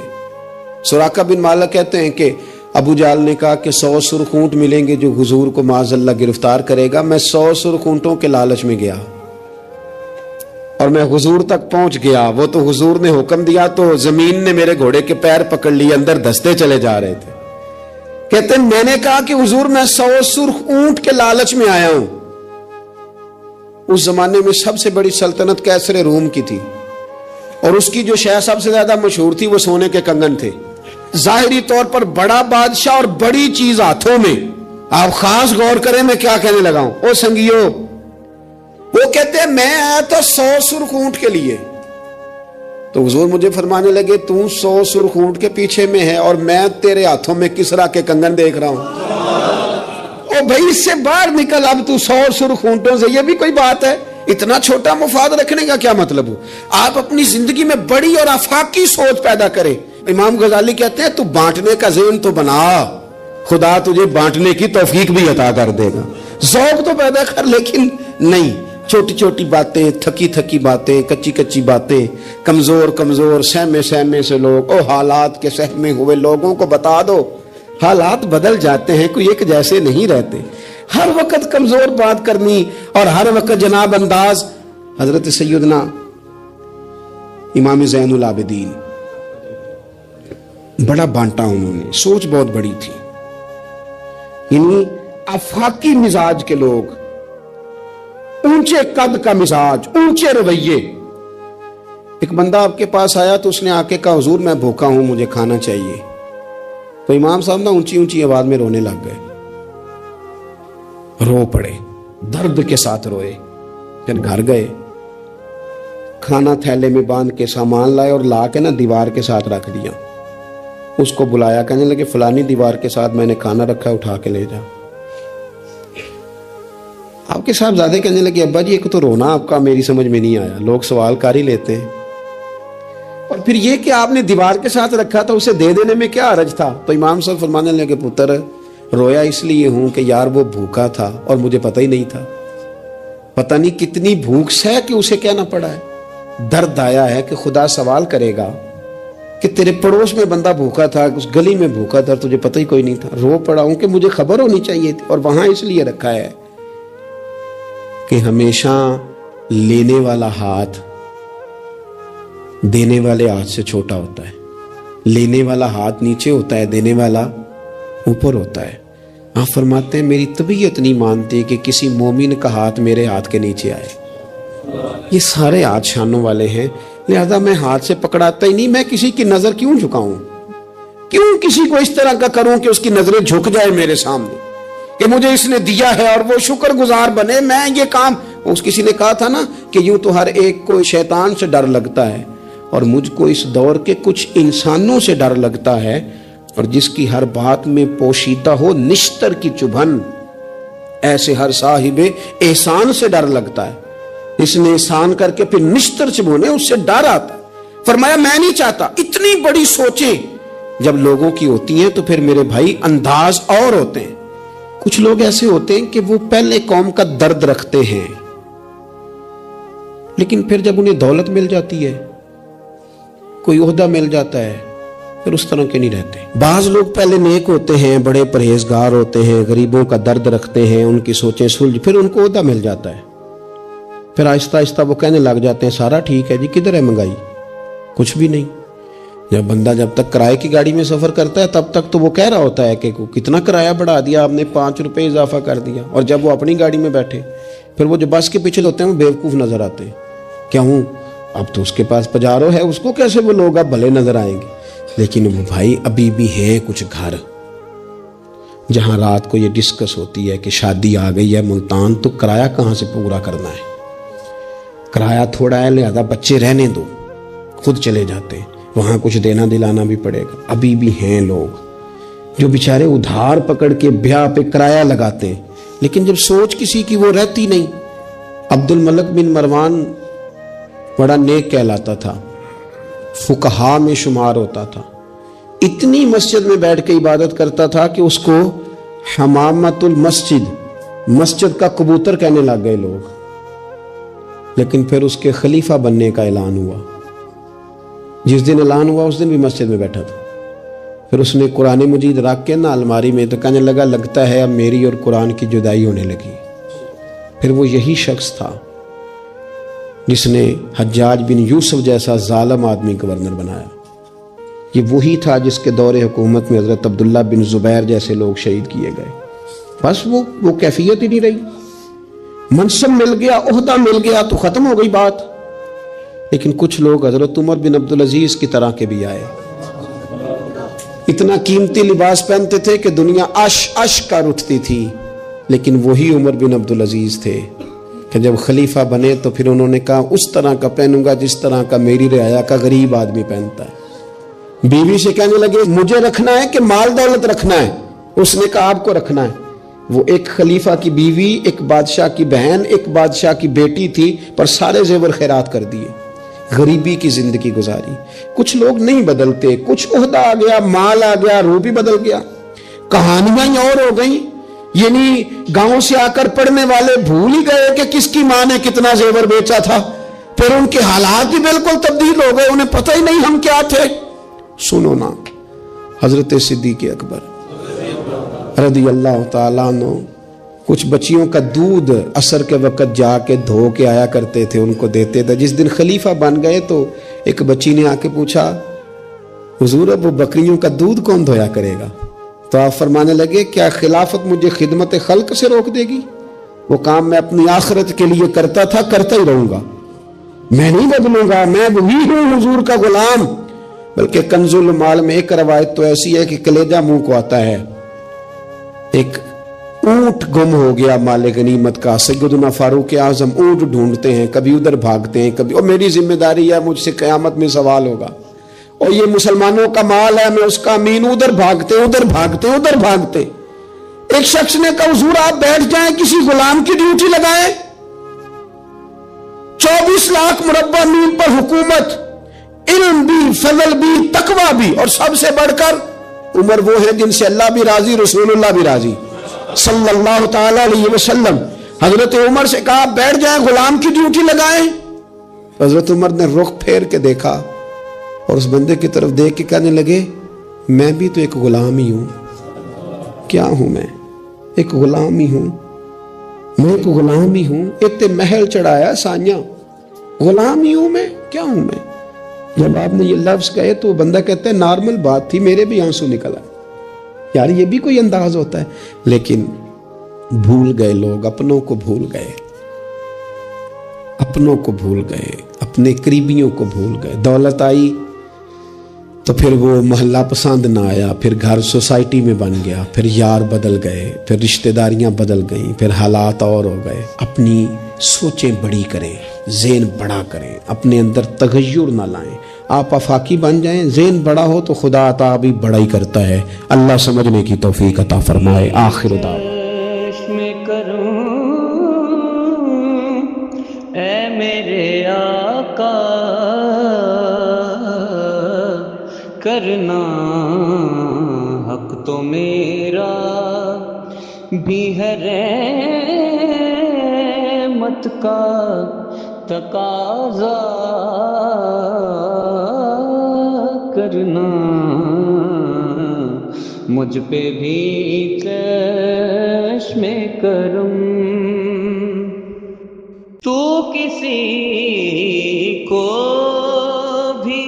سراقہ بن مالک کہتے ہیں کہ ابو جہل نے کہا کہ 100 سرخ اونٹ ملیں گے جو حضور کو معاذ اللہ گرفتار کرے گا. میں 100 سرخ اونٹوں کے لالچ میں گیا اور میں حضور تک پہنچ گیا. وہ تو حضور نے حکم دیا تو زمین نے میرے گھوڑے کے پیر پکڑ لیے, اندر دھستے چلے جا رہے تھے. کہتے ہیں میں نے کہا کہ حضور میں 100 سرخ اونٹ کے لالچ میں آیا ہوں. اس زمانے میں سب سے بڑی سلطنت کیسر روم کی تھی, اور اس کی جو شے سب سے زیادہ مشہور تھی وہ سونے کے کنگن تھے. ظاہری طور پر بڑا بادشاہ اور بڑی چیز ہاتھوں میں. آپ خاص غور کریں میں کیا کہنے لگا ہوں. او سنگیو, وہ کہتے ہیں میں آیا تھا 100 سرخ اونٹ کے لیے. تو حضور مجھے فرمانے لگے تو 100 سرخ اونٹ کے پیچھے میں ہے اور میں تیرے ہاتھوں میں کسرا کے کنگن دیکھ رہا ہوں. او بھائی اس سے باہر نکل, اب تو 100 سرخ اونٹوں سے, یہ بھی کوئی بات ہے؟ اتنا چھوٹا مفاد رکھنے کا کیا مطلب ہو؟ آپ اپنی زندگی میں بڑی اور آفاقی سوچ پیدا کریں. امام غزالی کہتے ہیں تو بانٹنے کا ذہن تو بنا, خدا تجھے بانٹنے کی توفیق بھی عطا کر دے گا. ذوق تو پیدا کر, لیکن نہیں. چھوٹی چھوٹی باتیں, تھکی تھکی باتیں, کچی کچی باتیں, کمزور کمزور سہمے سہمے سے لوگ. او حالات کے سہمے ہوئے لوگوں کو بتا دو حالات بدل جاتے ہیں, کوئی ایک جیسے نہیں رہتے. ہر وقت کمزور بات کرنی اور ہر وقت جناب انداز. حضرت سیدنا امام زین العابدین بڑا بانٹا, انہوں نے سوچ بہت بڑی تھی. یعنی آفاقی مزاج کے لوگ, اونچے قد کا مزاج, اونچے رویے. ایک بندہ آپ کے پاس آیا تو اس نے آ کے کہا حضور میں بھوکا ہوں, مجھے کھانا چاہیے. تو امام صاحب نا اونچی اونچی آواز میں رونے لگ گئے, رو پڑے, درد کے ساتھ روئے. پھر گھر گئے, کھانا تھیلے میں باندھ کے سامان لائے اور لا کے نا دیوار کے ساتھ رکھ دیا. اس کو بلایا, کہنے لگے فلانی دیوار کے ساتھ میں نے کھانا رکھا, اٹھا کے لے جا. آپ کے صاحبزادے کہنے لگے ابا جی ایک تو رونا آپ کا میری سمجھ میں نہیں آیا, لوگ سوال کر ہی لیتے ہیں, اور پھر یہ کہ آپ نے دیوار کے ساتھ رکھا تھا اسے دے دینے میں کیا حرج تھا. تو امام صاحب فرمانے لگے پتر رویا اس لیے ہوں کہ یار وہ بھوکا تھا اور مجھے پتہ ہی نہیں تھا. پتہ نہیں کتنی بھوک سہ کہ اسے کہنا پڑا ہے. درد آیا ہے کہ خدا سوال کرے گا کہ تیرے پڑوس میں بندہ بھوکا تھا, اس گلی میں بھوکا تھا, تجھے پتہ ہی کوئی نہیں تھا. رو پڑا ہوں کہ مجھے خبر ہونی چاہیے تھی. اور وہاں اس لیے رکھا ہے کہ ہمیشہ لینے والا ہاتھ دینے والے ہاتھ سے چھوٹا ہوتا ہے. لینے والا ہاتھ نیچے ہوتا ہے, دینے والا اوپر ہوتا ہے. آپ فرماتے ہیں میری طبیعت نہیں مانتی کہ کسی مومن کا ہاتھ میرے ہاتھ کے نیچے آئے. یہ سارے ہاتھ شانوں والے ہیں, لہذا میں ہاتھ سے پکڑاتا ہی نہیں. میں کسی کی نظر کیوں جھکاؤں, کیوں کسی کو اس طرح کا کروں کہ اس کی نظریں جھک جائے میرے سامنے کہ مجھے اس نے دیا ہے اور وہ شکر گزار بنے. میں یہ کام, اس کسی نے کہا تھا نا کہ یوں تو ہر ایک کو شیطان سے ڈر لگتا ہے, اور مجھ کو اس دور کے کچھ انسانوں سے ڈر لگتا ہے, اور جس کی ہر بات میں پوشیدہ ہو نشتر کی چبھن, ایسے ہر صاحب احسان سے ڈر لگتا ہے. اس نے احسان کر کے پھر نشتر چبھونے, اس سے ڈر آتا. فرمایا میں نہیں چاہتا. اتنی بڑی سوچیں جب لوگوں کی ہوتی ہیں تو پھر میرے بھائی انداز اور ہوتے ہیں. کچھ لوگ ایسے ہوتے ہیں کہ وہ پہلے قوم کا درد رکھتے ہیں, لیکن پھر جب انہیں دولت مل جاتی ہے, کوئی عہدہ مل جاتا ہے, پھر اس طرح کے نہیں رہتے. بعض لوگ پہلے نیک ہوتے ہیں, بڑے پرہیزگار ہوتے ہیں, غریبوں کا درد رکھتے ہیں, ان کی سوچیں سلجھ, پھر ان کو عہدہ مل جاتا ہے, پھر آہستہ آہستہ وہ کہنے لگ جاتے ہیں سارا ٹھیک ہے جی, کدھر ہے مہنگائی, کچھ بھی نہیں. جب تک کرائے کی گاڑی میں سفر کرتا ہے تب تک تو وہ کہہ رہا ہوتا ہے کہ کتنا کرایہ بڑھا دیا آپ نے, 5 روپے اضافہ کر دیا. اور جب وہ اپنی گاڑی میں بیٹھے, پھر وہ جو بس کے پیچھے ہوتے ہیں وہ بیوقوف نظر آتے ہیں. کیا ہوں, اب تو اس کے پاس پجارو ہے, اس کو کیسے وہ لوگ اب بھلے نظر آئیں گے. لیکن وہ بھائی ابھی بھی ہیں کچھ گھر جہاں رات کو یہ ڈسکس ہوتی ہے کہ شادی آ گئی ہے ملتان, تو کرایہ کہاں سے پورا کرنا ہے, کرایہ تھوڑا ہے لہذا بچے رہنے دو, خود چلے جاتے ہیں, وہاں کچھ دینا دلانا بھی پڑے گا. ابھی بھی ہیں لوگ جو بیچارے ادھار پکڑ کے بیاہ پہ کرایہ لگاتے ہیں, لیکن جب سوچ کسی کی وہ رہتی نہیں. عبد الملک بن مروان بڑا نیک کہلاتا تھا, فقہا میں شمار ہوتا تھا, اتنی مسجد میں بیٹھ کے عبادت کرتا تھا کہ اس کو حمامت المسجد, مسجد کا کبوتر کہنے لگ گئے لوگ. لیکن پھر اس کے خلیفہ بننے کا اعلان ہوا. جس دن اعلان ہوا اس دن بھی مسجد میں بیٹھا تھا. پھر اس نے قرآن مجید رکھ کے نا الماری میں، تو کہنے لگا لگتا ہے اب میری اور قرآن کی جدائی ہونے لگی۔ پھر وہ یہی شخص تھا جس نے حجاج بن یوسف جیسا ظالم آدمی گورنر بنایا۔ یہ وہی تھا جس کے دور حکومت میں حضرت عبداللہ بن زبیر جیسے لوگ شہید کیے گئے۔ بس وہ کیفیت ہی نہیں رہی۔ منصب مل گیا، عہدہ مل گیا تو ختم ہو گئی بات۔ لیکن کچھ لوگ حضرت عمر بن عبدالعزیز کی طرح کے بھی آئے، اتنا قیمتی لباس پہنتے تھے کہ دنیا عش کر اٹھتی تھی، لیکن وہی عمر بن عبدالعزیز تھے کہ جب خلیفہ بنے تو پھر انہوں نے کہا اس طرح کا پہنوں گا جس طرح کا میری رعایا کا غریب آدمی پہنتا ہے۔ بیوی سے کہنے لگے مجھے رکھنا ہے کہ مال دولت رکھنا ہے؟ اس نے کہا آپ کو رکھنا ہے۔ وہ ایک خلیفہ کی بیوی، ایک بادشاہ کی بہن، ایک بادشاہ کی بیٹی تھی، پر سارے زیور خیرات کر دیے، غریبی کی زندگی گزاری۔ کچھ لوگ نہیں بدلتے، کچھ عہدہ آ گیا، مال آ گیا، روح بھی بدل گیا، کہانیاں ہی اور ہو گئیں۔ یعنی گاؤں سے آ کر پڑھنے والے بھول ہی گئے کہ کس کی ماں نے کتنا زیور بیچا تھا، پھر ان کے حالات بھی بالکل تبدیل ہو گئے، انہیں پتہ ہی نہیں ہم کیا تھے۔ سنو نا، حضرت صدیق اکبر رضی اللہ تعالیٰ عنہ کچھ بچیوں کا دودھ عصر کے وقت جا کے دھو کے آیا کرتے تھے، ان کو دیتے تھے۔ جس دن خلیفہ بن گئے تو ایک بچی نے آ کے پوچھا حضور اب وہ بکریوں کا دودھ کون دھویا کرے گا؟ تو آپ فرمانے لگے کیا خلافت مجھے خدمت خلق سے روک دے گی؟ وہ کام میں اپنی آخرت کے لیے کرتا تھا، کرتا ہی رہوں گا، میں نہیں بدلوں گا، میں وہی ہوں حضور کا غلام۔ بلکہ کنز المال میں ایک روایت تو ایسی ہے کہ کلیجہ منہ کو آتا ہے، ایک اونٹ گم ہو گیا مال غنیمت کا، سیدنا فاروق اعظم اونٹ ڈھونڈتے ہیں، کبھی ادھر بھاگتے ہیں، کبھی اور میری ذمہ داری ہے، مجھ سے قیامت میں سوال ہوگا، اور یہ مسلمانوں کا مال ہے، میں اس کا امین، ادھر بھاگتے ادھر بھاگتے ادھر بھاگتے۔ ایک شخص نے کہا حضور آپ بیٹھ جائیں، کسی غلام کی ڈیوٹی لگائیں۔ 24 لاکھ مربع میل پر حکومت، علم بھی، فضل بھی، تقوی بھی، اور سب سے بڑھ کر عمر وہ ہے جن سے اللہ بھی راضی، رسول اللہ بھی راضی صلی اللہ تعالی علیہ وسلم۔ حضرت عمر سے کہا بیٹھ جائیں، غلام کی ڈیوٹی لگائیں۔ حضرت عمر نے رخ پھیر کے دیکھا اور اس بندے کی طرف دیکھ کے کہنے لگے میں بھی تو ایک غلام ہی ہوں۔ کیا ہوں میں؟ ایک غلام ہی ہوں، میں ایک غلام ہی ہوں، ایک محل چڑھایا سانیہ، غلام ہی ہوں میں، کیا ہوں میں؟ جب آپ نے یہ لفظ کہے تو وہ بندہ کہتا ہے نارمل بات تھی، میرے بھی آنسو نکل آئے، یار یہ بھی کوئی انداز ہوتا ہے۔ لیکن بھول گئے لوگ، اپنوں کو بھول گئے، اپنوں کو بھول گئے، اپنے قریبیوں کو بھول گئے۔ دولت آئی تو پھر وہ محلہ پسند نہ آیا، پھر گھر سوسائٹی میں بن گیا، پھر یار بدل گئے، پھر رشتہ داریاں بدل گئیں، پھر حالات اور ہو گئے۔ اپنی سوچیں بڑی کریں، ذہن بڑا کریں، اپنے اندر تغیر نہ لائیں۔ آپ آفاقی بن جائیں، ذہن بڑا ہو تو خدا عطا بھی بڑا ہی کرتا ہے۔ اللہ سمجھنے کی توفیق عطا فرمائے۔ آخر دعوانا اے میرے آقا کرنا حق تو میرا بھی ہے، رحمت کا تقاضا کرنا، مجھ پہ بھی چشم کرم۔ تو کسی کو بھی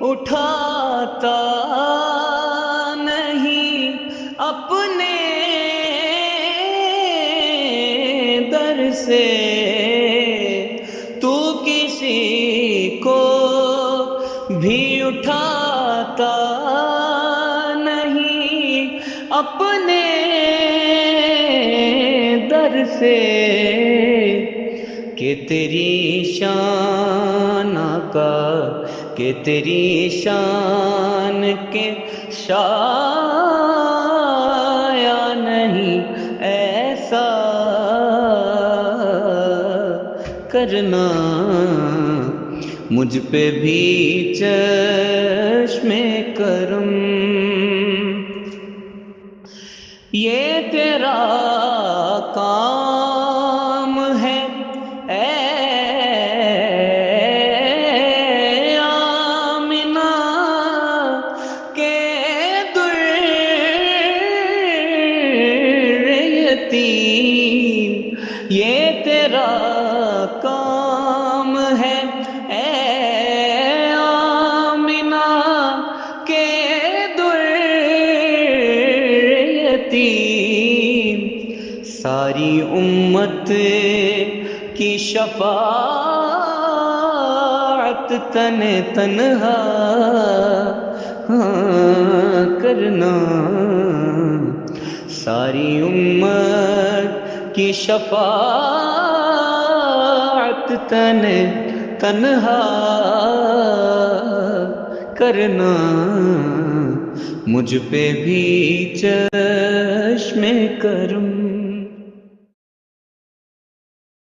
اٹھاتا نہیں اپنے در سے، تو کسی کو بھی اٹھاتا نہیں اپنے در سے، کہ تیری شان آقا، کہ تیری شان کے شایا نہیں ایسا کرنا، مجھ پہ بھی چشم کرم۔ یہ تیرا کام ہے اے آمنہ، کہ یہ تیرا کام ہے اے آمنہ کے در یتیم، ساری امت کی شفاعت تن تنہا کرنا، ساری امت کی شفاعت تن تنہا کرنا، مجھ پہ بھی چشم کرم